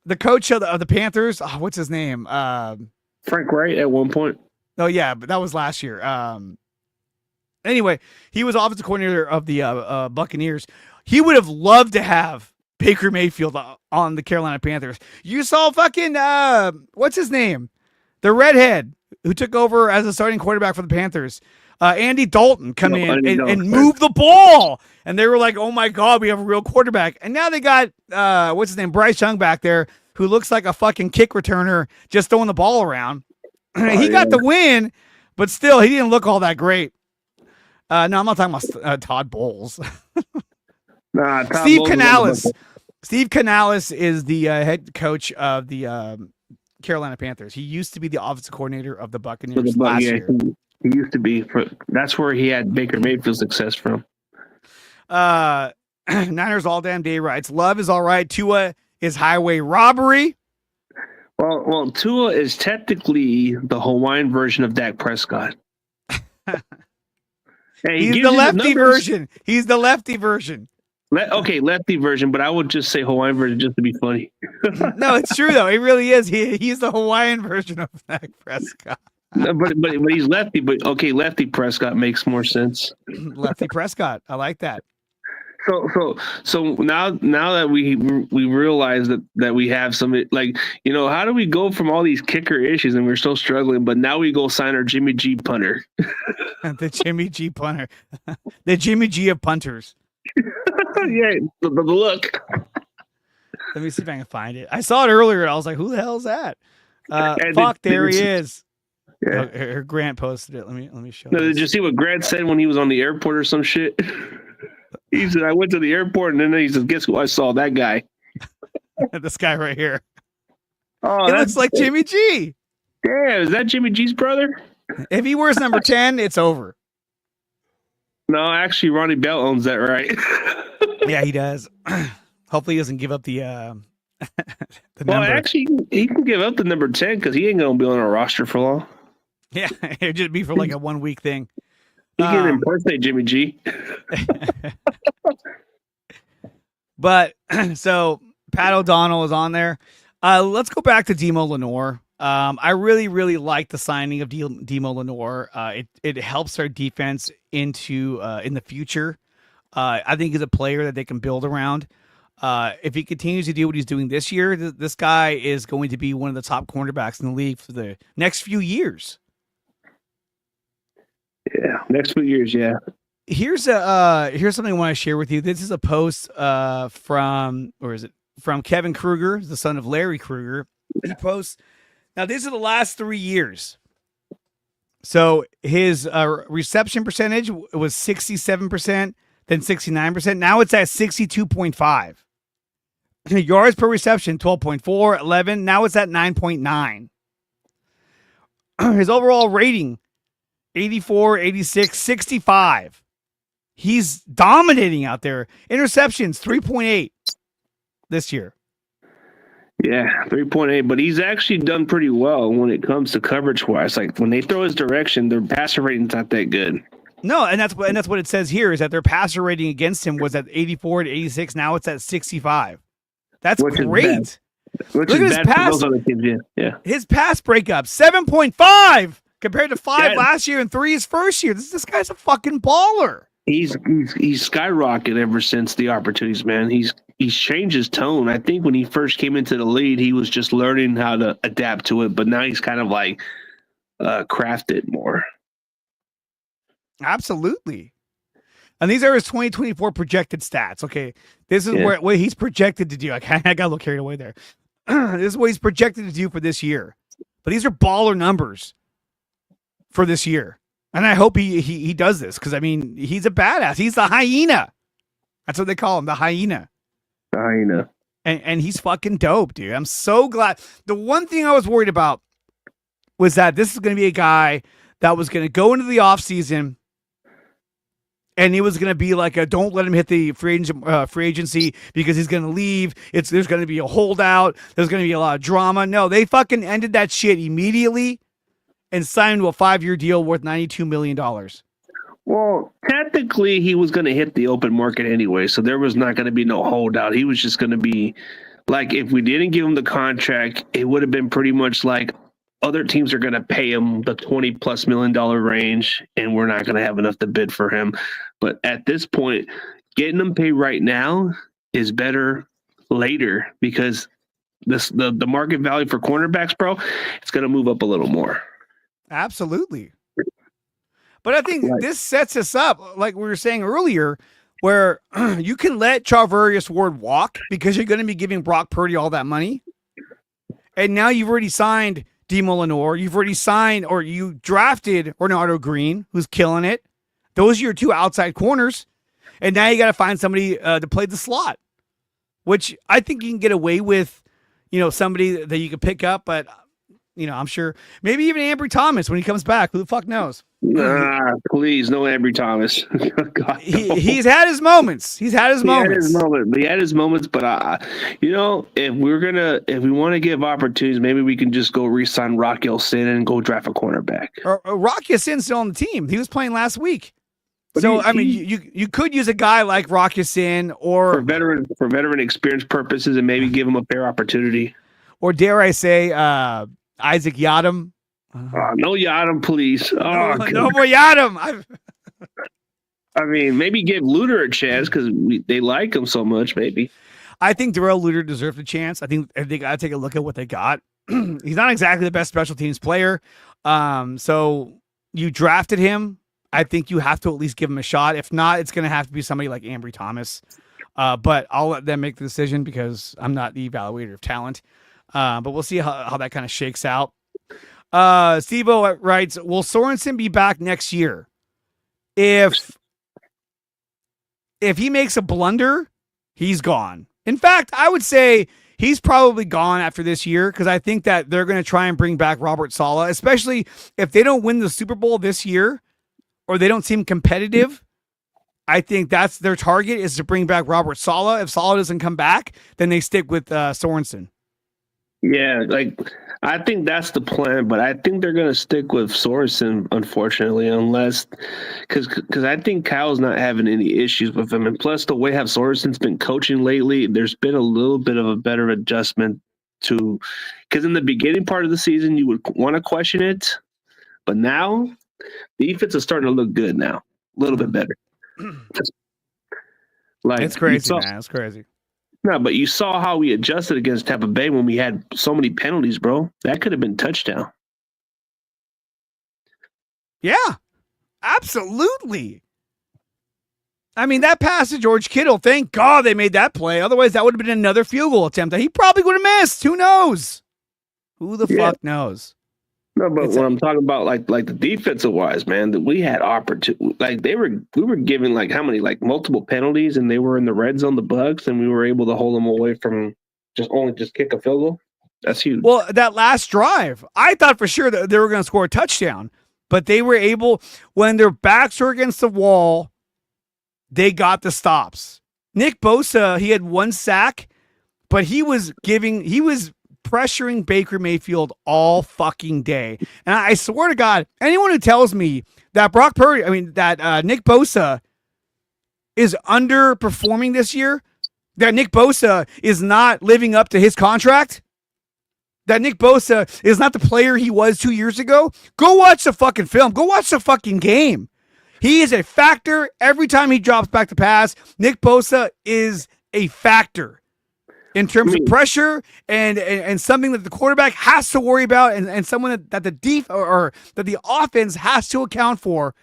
the coach of the Panthers, what's his name? Frank Wright at one point. Oh, yeah, but that was last year. Anyway, he was offensive coordinator of the Buccaneers. He would have loved to have Baker Mayfield on the Carolina Panthers. You saw fucking, what's his name? The redhead who took over as a starting quarterback for the Panthers. Andy Dalton come in and move the ball. And they were like, oh my God, we have a real quarterback. And now they got, what's his name? Bryce Young back there, who looks like a fucking kick returner just throwing the ball around. He got the win, but still, he didn't look all that great. No, I'm not talking about Todd Bowles. Steve Canales. Steve Canales is the head coach of the Carolina Panthers. He used to be the offensive coordinator of the Buccaneers last year. He used to be. That's where he had Baker Mayfield success from. Niners all damn day writes, Love is all right. Tua is highway robbery. Well, Tua is technically the Hawaiian version of Dak Prescott. He's the lefty version. He's the lefty version. Lefty version, but I would just say Hawaiian version just to be funny. No, it's true though. It really is. He's the Hawaiian version of Dak Prescott. but he's lefty. But okay, lefty Prescott makes more sense. Lefty Prescott, I like that. So now that we realize that we have some, like, you know, how do we go from all these kicker issues and we're still struggling, but now we go sign our Jimmy G punter. The Jimmy G punter, the Jimmy G of punters. Yeah, the look. Let me see if I can find it. I saw it earlier. I was like, "Who the hell is that?" There he is. Yeah. Grant posted it. Let me show. No, did you see what Grant said when he was on the airport or some shit? He said, "I went to the airport," and then he said, "Guess who I saw? That guy." This guy right here. Oh, it looks like Jimmy G. Yeah, is that Jimmy G's brother? If he wears number 10, it's over. No, actually, Ronnie Bell owns that, right? Yeah, he does. Hopefully, he doesn't give up the the number. Well, actually, he can give up the number 10 because he ain't gonna be on our roster for long. Yeah, it'd just be for like a 1 week thing. He can impersonate Jimmy G. But so Pat O'Donnell is on there. Let's go back to Demo Lenore. I really like the signing of Demo Lenore. It helps our defense into in the future. I think he's a player that they can build around. If he continues to do what he's doing this year, this guy is going to be one of the top cornerbacks in the league for the next few years. Yeah, next few years, yeah. Here's something I want to share with you. This is a post from Kevin Kruger, the son of Larry Kruger. He posts. Now, these are the last 3 years. So his reception percentage was 67%, then 69%. Now it's at 62.5. Yards per reception, 12.4, 11. Now it's at 9.9. His overall rating, 84, 86, 65. He's dominating out there. Interceptions 3.8 this year. Yeah, 3.8, but he's actually done pretty well when it comes to coverage wise. Like when they throw his direction, their passer rating's not that good. No, and that's what it says here is that their passer rating against him was at 84 to 86. Now it's at 65. That's Which is great. bad. Which Look is at his bad pass. for those other teams. Yeah. His pass breakup 7.5 compared to 5 Yeah. last year and 3 his first year. This guy's a fucking baller. He's skyrocketed ever since the opportunities, man. He's changed his tone. I think when he first came into the league, he was just learning how to adapt to it, but now he's kind of like crafted more. Absolutely. And these are his 2024 projected stats. Okay, this is what he's projected to do. I got a little carried away there. This is what he's projected to do for this year. But these are baller numbers for this year. And I hope he does this because, I mean, he's a badass. He's the hyena. That's what they call him, the hyena. Hyena. And he's fucking dope, dude. I'm so glad. The one thing I was worried about was that this is going to be a guy that was going to go into the offseason and he was going to be like don't let him hit the free agency because he's going to leave. There's going to be a holdout. There's going to be a lot of drama. No, they fucking ended that shit immediately and signed to a 5-year deal worth $92 million. Well, technically, he was going to hit the open market anyway, so there was not going to be no holdout. He was just going to be like, if we didn't give him the contract, it would have been pretty much like other teams are going to pay him the $20+ million range, and we're not going to have enough to bid for him. But at this point, getting him paid right now is better later because the market value for cornerbacks, bro, it's going to move up a little more. Absolutely. But I think this sets us up, like we were saying earlier, where you can let Charvarius Ward walk because you're going to be giving Brock Purdy all that money. And now you've already signed Demo Lenore. You've already signed or you drafted Ornado Green, who's killing it. Those are your two outside corners. And now you got to find somebody to play the slot, which I think you can get away with, somebody that you could pick up. But, I'm sure maybe even Ambry Thomas when he comes back. Who the fuck knows? Nah, please, no Ambry Thomas. God, no. He's had his moments. He had his moments, but if we want to give opportunities, maybe we can just go re-sign Rock Ya-Sin and go draft a cornerback. Or Rock Ya-Sin's still on the team. He was playing last week. So you could use a guy like Rock Ya-Sin or for veteran experience purposes, and maybe give him a fair opportunity. Or dare I say, Isaac Yiadom. No Yiadom, please. No more Yiadom. I mean, maybe give Luter a chance because they like him so much. Maybe. I think Darrell Luter deserved a chance. I think they got to take a look at what they got. He's not exactly the best special teams player. So you drafted him. I think you have to at least give him a shot. If not, it's going to have to be somebody like Ambry Thomas. But I'll let them make the decision because I'm not the evaluator of talent. But we'll see how that kind of shakes out. Steve-O writes, will Sorensen be back next year? If he makes a blunder, he's gone. In fact, I would say he's probably gone after this year because I think that they're going to try and bring back Robert Saleh, especially if they don't win the Super Bowl this year or they don't seem competitive. I think that's their target is to bring back Robert Saleh. If Saleh doesn't come back, then they stick with Sorensen. Yeah, I think that's the plan, but I think they're going to stick with Sorensen, unfortunately, unless because I think Kyle's not having any issues with him. And plus, the way how Sorensen's been coaching lately, there's been a little bit of a better adjustment to because in the beginning part of the season, you would want to question it. But now, the defense is starting to look good now, a little bit better. It's crazy, man. It's crazy. No, but you saw how we adjusted against Tampa Bay when we had so many penalties, bro. That could have been touchdown. Yeah, absolutely. I mean, that pass to George Kittle, thank God they made that play. Otherwise, that would have been another field goal attempt that he probably would have missed. Who knows? Who the fuck knows? No, but when I'm talking about like the defensive wise, man, that we had opportunity. Like we were giving like how many like multiple penalties, and they were in the red zone, the Bucs, and we were able to hold them away from just kick a field goal. That's huge. Well, that last drive, I thought for sure that they were going to score a touchdown, but they were able when their backs were against the wall, they got the stops. Nick Bosa, he had 1 sack, but he was pressuring Baker Mayfield all fucking day. And I swear to God, anyone who tells me that Nick Bosa is underperforming this year, that Nick Bosa is not living up to his contract, that Nick Bosa is not the player he was 2 years ago, go watch the fucking film. Go watch the fucking game. He is a factor every time he drops back to pass. Nick Bosa is a factor in terms of pressure and something that the quarterback has to worry about and someone that the offense has to account for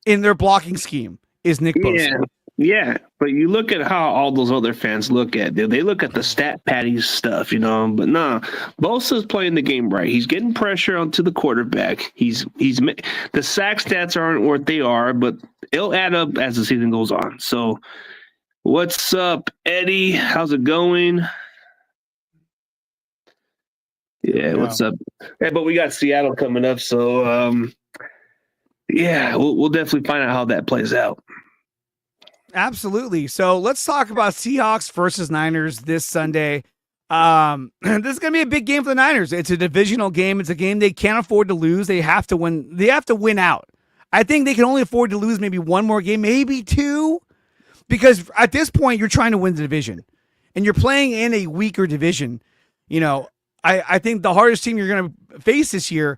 in their blocking scheme is Nick Bosa. Yeah, but you look at how all those other fans look at it. They look at the stat patty stuff, but nah, Bosa's playing the game right. He's getting pressure onto the quarterback. He's the sack stats aren't what they are, but it'll add up as the season goes on. So, what's up, Eddie? How's it going? Yeah, what's up? Yeah, but we got Seattle coming up, so we'll definitely find out how that plays out. Absolutely. So let's talk about Seahawks versus Niners this Sunday. This is going to be a big game for the Niners. It's a divisional game. It's a game they can't afford to lose. They have to win. They have to win out. I think they can only afford to lose maybe one more game, maybe two, because at this point you're trying to win the division and you're playing in a weaker division. I think the hardest team you're going to face this year,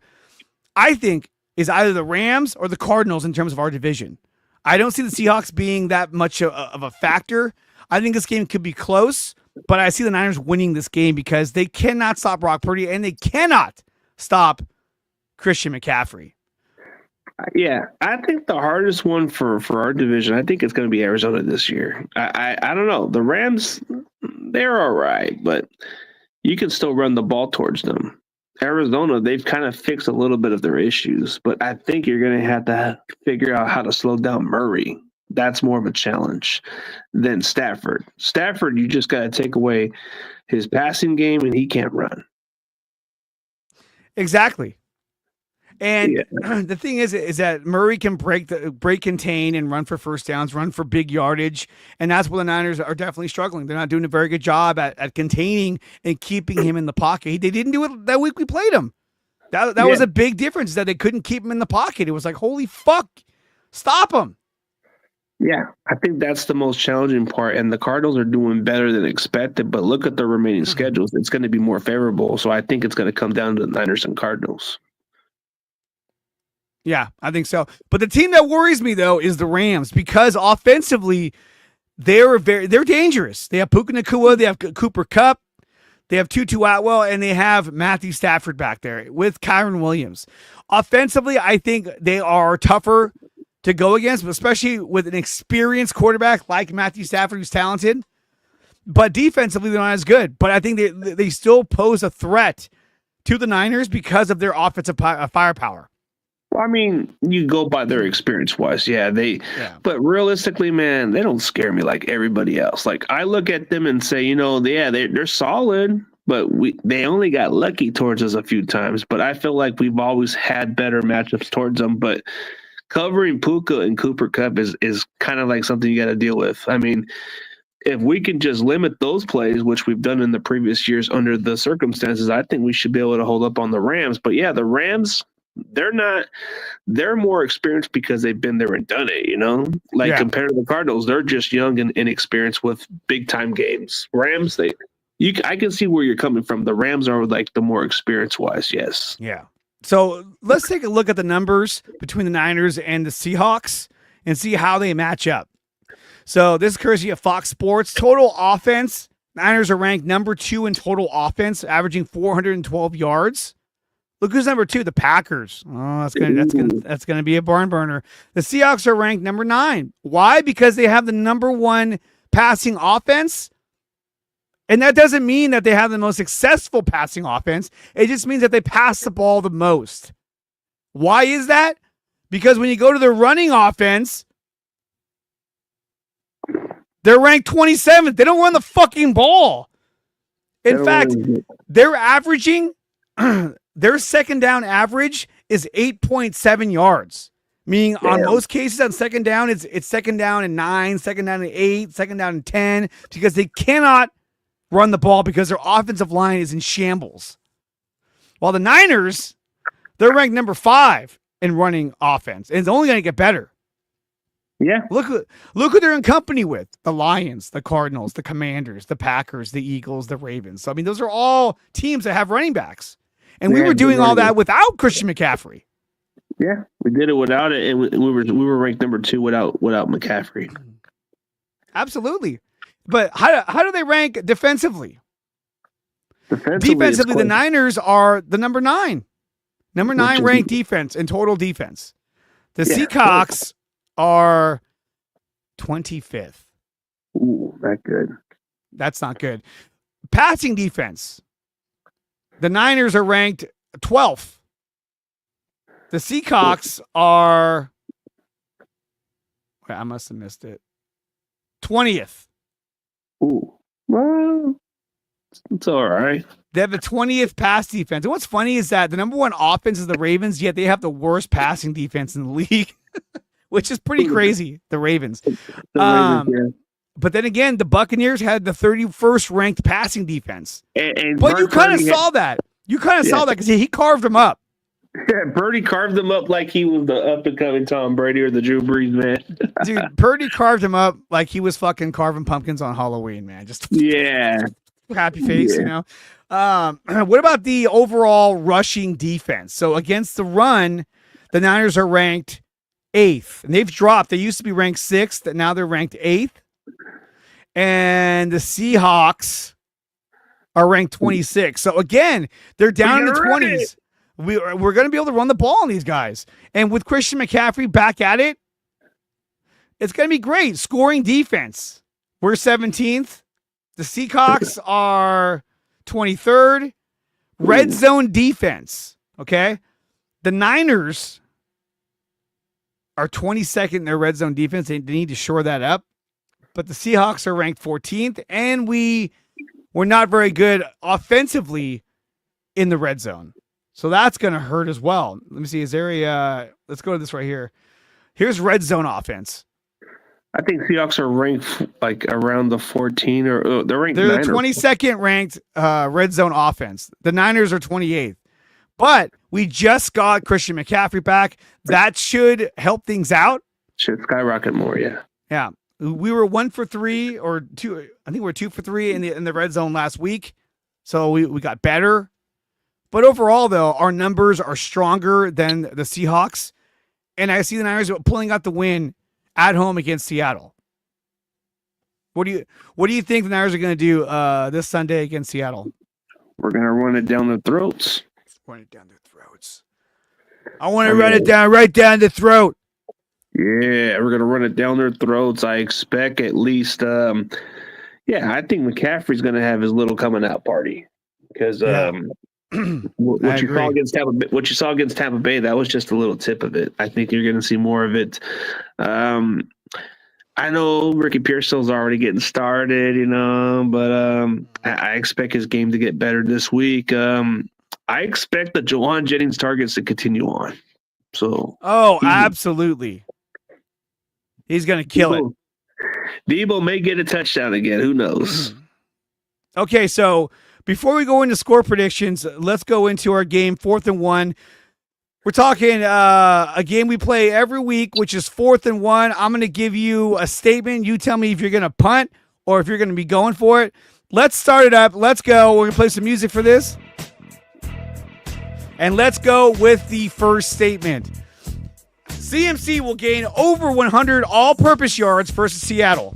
I think, is either the Rams or the Cardinals in terms of our division. I don't see the Seahawks being that much of a factor. I think this game could be close, but I see the Niners winning this game because they cannot stop Brock Purdy and they cannot stop Christian McCaffrey. Yeah, I think the hardest one for our division, I think it's going to be Arizona this year. I don't know. The Rams, they're all right, but you can still run the ball towards them. Arizona, they've kind of fixed a little bit of their issues, but I think you're going to have to figure out how to slow down Murray. That's more of a challenge than Stafford. Stafford, you just got to take away his passing game, and he can't run. Exactly. And the thing is that Murray can break contain and run for first downs, run for big yardage. And that's where the Niners are definitely struggling. They're not doing a very good job at containing and keeping him in the pocket. They didn't do it that week we played him. That was a big difference, that they couldn't keep him in the pocket. It was like, holy fuck, stop him. Yeah, I think that's the most challenging part. And the Cardinals are doing better than expected, but look at the remaining schedules. It's going to be more favorable. So I think it's going to come down to the Niners and Cardinals. Yeah, I think so. But the team that worries me, though, is the Rams, because offensively, they're dangerous. They have Puka Nacua, they have Cooper Kupp, they have Tutu Atwell, and they have Matthew Stafford back there with Kyren Williams. Offensively, I think they are tougher to go against, especially with an experienced quarterback like Matthew Stafford, who's talented. But defensively, they're not as good. But I think they still pose a threat to the Niners because of their offensive firepower. Well, I mean, you go by their experience-wise, but realistically, man, they don't scare me like everybody else. Like, I look at them and say, they're solid, but they only got lucky towards us a few times. But I feel like we've always had better matchups towards them. But covering Puka and Cooper Kupp is kind of like something you got to deal with. I mean, if we can just limit those plays, which we've done in the previous years under the circumstances, I think we should be able to hold up on the Rams. But yeah, the Rams, they're more experienced because they've been there and done it, compared to the Cardinals, they're just young and inexperienced with big time games. Rams, I can see where you're coming from. The Rams are like the more experience wise. Yes. Yeah. So let's take a look at the numbers between the Niners and the Seahawks and see how they match up. So this is courtesy of Fox Sports. Total offense, Niners are ranked number 2 in total offense, averaging 412 yards. Look who's number 2, the Packers. Oh, that's gonna be a barn burner. The Seahawks are ranked number 9. Why? Because they have the number 1 passing offense. And that doesn't mean that they have the most successful passing offense. It just means that they pass the ball the most. Why is that? Because when you go to the running offense, they're ranked 27th. They don't run the fucking ball. In fact, they're averaging their second down average is 8.7 yards. Meaning on Damn. most cases on second down, it's second down and 9, second down and 8, second down and 10, because they cannot run the ball because their offensive line is in shambles. While the Niners, they're ranked number 5 in running offense, and it's only going to get better. Yeah. Look who they're in company with: the Lions, the Cardinals, the Commanders, the Packers, the Eagles, the Ravens. So I mean, those are all teams that have running backs, and we Yeah, were doing good all running that without Christian McCaffrey. Yeah. We did it without it, and we were ranked number 2 without McCaffrey. Absolutely. But how do they rank defensively? Defensively, it's The quite- Niners are the number 9. Number 9 Which is- ranked defense in total defense. The Yeah. Seahawks are 25th. Ooh, that good. That's not good. Passing defense. The Niners are ranked 12th. The Seahawks are, wait, I must have missed it, 20th. Ooh. Well, it's all right. They have the 20th pass defense. And what's funny is that the number 1 offense is the Ravens, yet they have the worst passing defense in the league, which is pretty crazy, the Ravens. The Ravens, yeah. But then again, the Buccaneers had the 31st ranked passing defense. And But you Brock kind of Purdy saw that. You kind of Yeah. saw that because he carved them up. Yeah, Purdy carved them up like he was the up and coming Tom Brady or the Drew Brees man. Dude, Purdy carved him up like he was fucking carving pumpkins on Halloween, man. Just Yeah. happy face, Yeah. you know. What about the overall rushing defense? So against the run, the Niners are ranked 8th, and they've dropped. They used to be ranked 6th, and now they're ranked 8th. And the Seahawks are ranked 26. So again, they're down in the You're right. 20s. We're going to be able to run the ball on these guys. And with Christian McCaffrey back at it, it's going to be great. Scoring defense. We're 17th. The Seahawks are 23rd. Red zone defense. Okay. The Niners are 22nd in their red zone defense. They need to shore that up. But the Seahawks are ranked 14th. And we're not very good offensively in the red zone. So that's going to hurt as well. Let me see. Is there let's go to this right here. Here's red zone offense. I think Seahawks are ranked like around the 14 or they're ranked. They're 9 the or 22nd ranked red zone offense. The Niners are 28th. But we just got Christian McCaffrey back. That should help things out. should skyrocket more. Yeah. Yeah. We were 1 for 3 or 2. I think we were 2 for 3 in the red zone last week. So we got better. But overall, though, our numbers are stronger than the Seahawks. And I see the Niners pulling out the win at home against Seattle. What do you think the Niners are going to do this Sunday against Seattle? We're gonna run it down their throats. Run it down their throats. I want to run it down right down the throat. Yeah, we're gonna run it down their throats. I expect at least. I think McCaffrey's gonna have his little coming out party because Yeah. what I you saw agree. against Tampa Bay, that was just a little tip of it. I think you're gonna see more of it. I know Ricky Pearsall's already getting started, but I expect his game to get better this week. I expect the Jawan Jennings targets to continue on. So Oh, absolutely. He's going to kill it. Debo may get a touchdown again. Who knows? Okay, so before we go into score predictions, let's go into our game, 4th and 1. We're talking a game we play every week, which is 4th and 1. I'm going to give you a statement. You tell me if you're going to punt or if you're going to be going for it. Let's start it up. Let's go. We're going to play some music for this. And let's go with the first statement. CMC will gain over 100 all-purpose yards versus Seattle.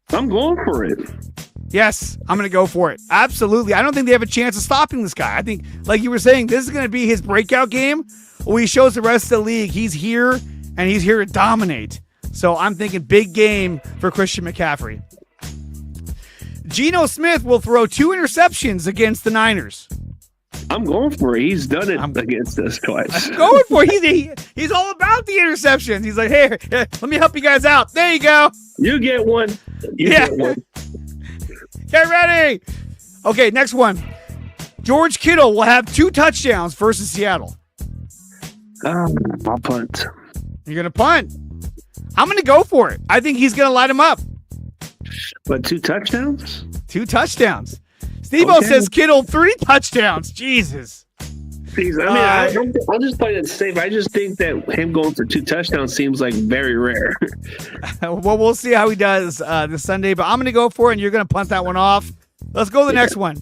I'm going for it. Yes, I'm going to go for it. Absolutely. I don't think they have a chance of stopping this guy. I think, like you were saying, this is going to be his breakout game where he shows the rest of the league he's here and he's here to dominate. So I'm thinking big game for Christian McCaffrey. Geno Smith will throw 2 interceptions against the Niners. I'm going for it. He's done it against us twice. Going for it. He's all about the interceptions. He's like, hey, let me help you guys out. There you go. You get one. You Yeah. get one. Get ready. Okay, next one. George Kittle will have 2 touchdowns versus Seattle. I'll punt. You're going to punt. I'm going to go for it. I think he's going to light him up. But 2 touchdowns? 2 touchdowns. Steve-O says Kittle 3 touchdowns. Jesus. Jeez, I'll just play it safe. I just think that him going for 2 touchdowns seems like very rare. Well, we'll see how he does this Sunday, but I'm going to go for it, and you're going to punt that one off. Let's go to the next one.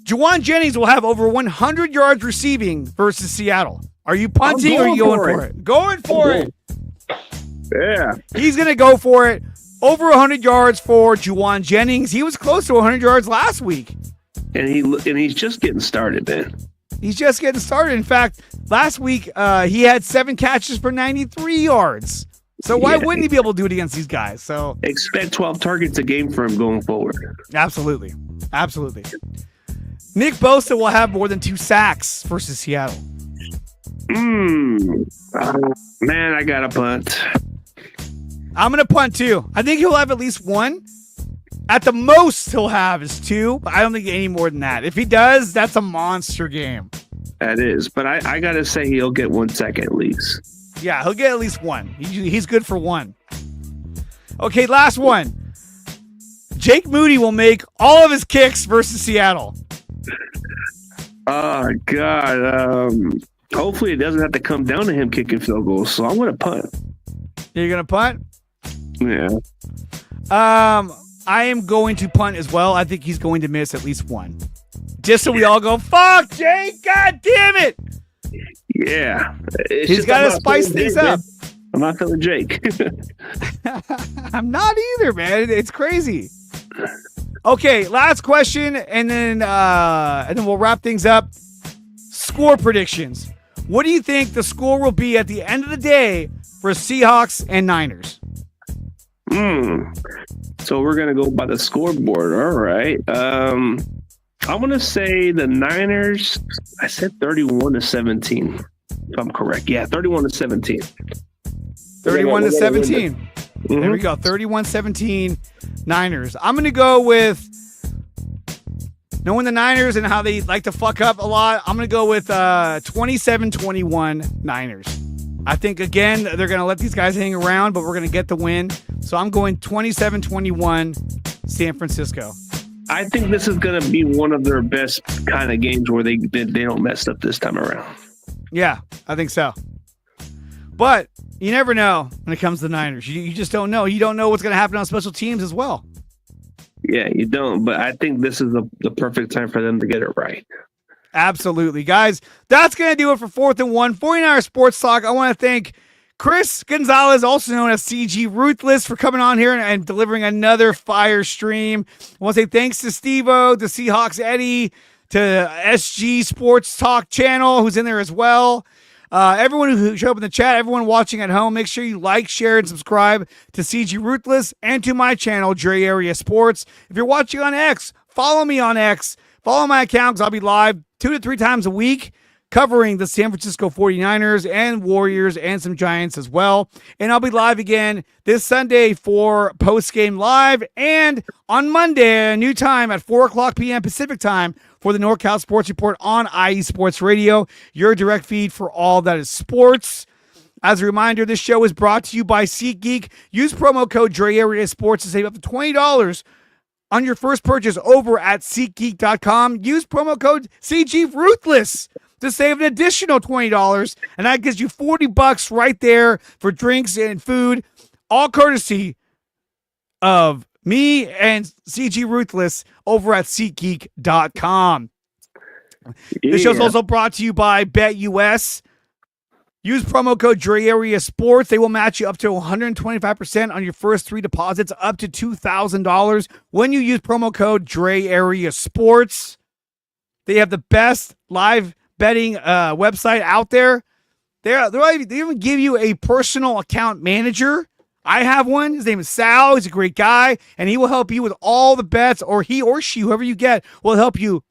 Juwan Jennings will have over 100 yards receiving versus Seattle. Are you punting or are you going for it? Going for it. Yeah. He's going to go for it. Over 100 yards for Juwan Jennings. He was close to 100 yards last week. And he's just getting started, man. He's just getting started. In fact, last week he had 7 catches for 93 yards. So why wouldn't he be able to do it against these guys? So expect 12 targets a game for him going forward. Absolutely. Absolutely. Nick Bosa will have more than 2 sacks versus Seattle. Man, I got a punt. I'm going to punt too. I think he'll have at least 1. At the most he'll have is 2, but I don't think any more than that. If he does, that's a monster game. That is, but I got to say he'll get 1 sack at least. Yeah, he'll get at least 1. He's good for 1. Okay, last one. Jake Moody will make all of his kicks versus Seattle. Oh, God. Hopefully it doesn't have to come down to him kicking field goals, so I'm going to punt. You're going to punt? Yeah. I am going to punt as well. I think he's going to miss at least 1. Just so we all go, fuck, Jake, God damn it. Yeah. He's got to spice things up. I'm not feeling Jake. I'm not either, man. It's crazy. Okay, last question, and then we'll wrap things up. Score predictions. What do you think the score will be at the end of the day for Seahawks and Niners? So we're going to go by the scoreboard. All right. I'm going to say the Niners, I said 31-17, if I'm correct. Yeah, 31-17. 31-17. There we go. 31-17 Niners. I'm going to go with, knowing the Niners and how they like to fuck up a lot, I'm going to go with 27-21 Niners. I think, again, they're going to let these guys hang around, but we're going to get the win. So I'm going 27-21 San Francisco. I think this is going to be one of their best kind of games where they don't mess up this time around. Yeah, I think so. But you never know when it comes to the Niners. You just don't know. You don't know what's going to happen on special teams as well. Yeah, you don't. But I think this is the perfect time for them to get it right. Absolutely. Guys, that's going to do it for 4th and 1. 49er Sports Talk. I want to thank Chris Gonzalez, also known as CG Ruthless, for coming on here and delivering another fire stream. I want to say thanks to Steve-O, to Seahawks Eddie, to SG Sports Talk channel, who's in there as well. Everyone who showed up in the chat, everyone watching at home, make sure you like, share, and subscribe to CG Ruthless and to my channel, Dre Area Sports. If you're watching on X, follow me on X. Follow my account because I'll be live 2 to 3 times a week covering the San Francisco 49ers and Warriors and some Giants as well. And I'll be live again this Sunday for post-game live and on Monday, a new time at 4 o'clock p.m. Pacific time for the NorCal Sports Report on IE Sports Radio, your direct feed for all that is sports. As a reminder, this show is brought to you by SeatGeek. Use promo code DreAreaSports to save up to $20 on your first purchase over at SeatGeek.com. Use promo code CG Ruthless to save an additional $20, and that gives you $40 right there for drinks and food, all courtesy of me and CG Ruthless over at SeatGeek.com. Yeah. This show's also brought to you by BetUS. Use promo code DreAreaSports. They will match you up to 125% on your first 3 deposits, up to $2,000 when you use promo code DreAreaSports. They have the best live betting website out there. They even give you a personal account manager. I have one. His name is Sal. He's a great guy, and he will help you with all the bets, or he or she, whoever you get, will help you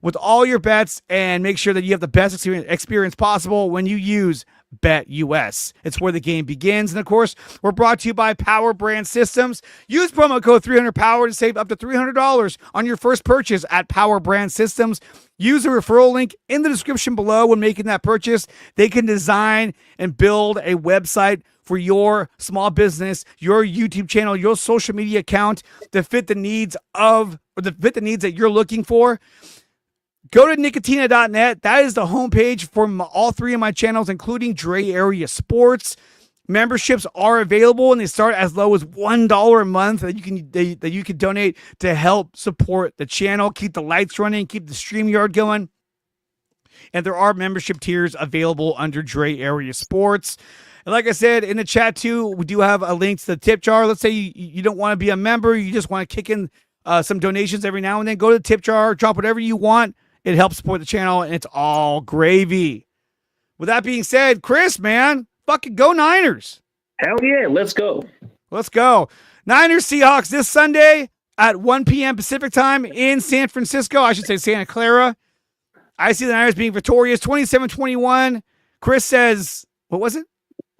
with all your bets and make sure that you have the best experience possible when you use Bet US. It's where the game begins. And of course, we're brought to you by Power Brand Systems. Use promo code 300POWER to save up to $300 on your first purchase at Power Brand Systems. Use the referral link in the description below when making that purchase. They can design and build a website for your small business, your YouTube channel, your social media account to fit the needs that you're looking for. Go to Nicotina.net. That is the homepage for all three of my channels, including Dre Area Sports. Memberships are available, and they start as low as $1 a month that you can donate to help support the channel, keep the lights running, keep the StreamYard going. And there are membership tiers available under Dre Area Sports. And like I said in the chat too, we do have a link to the tip jar. Let's say you don't want to be a member, you just want to kick in some donations every now and then. Go to the tip jar, drop whatever you want. It helps support the channel, and it's all gravy. With that being said, Chris, man, fucking go Niners. Hell yeah, let's go. Let's go. Niners Seahawks this Sunday at 1 p.m. Pacific time in San Francisco. I should say Santa Clara. I see the Niners being victorious 27-21. Chris says, what was it?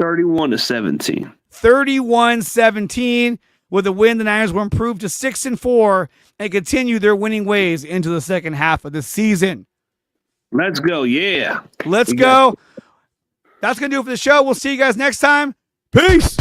31-17. 31-17. With a win, the Niners will improve to 6-4 and continue their winning ways into the second half of the season. Let's go. Yeah. Let's go. That's going to do it for the show. We'll see you guys next time. Peace.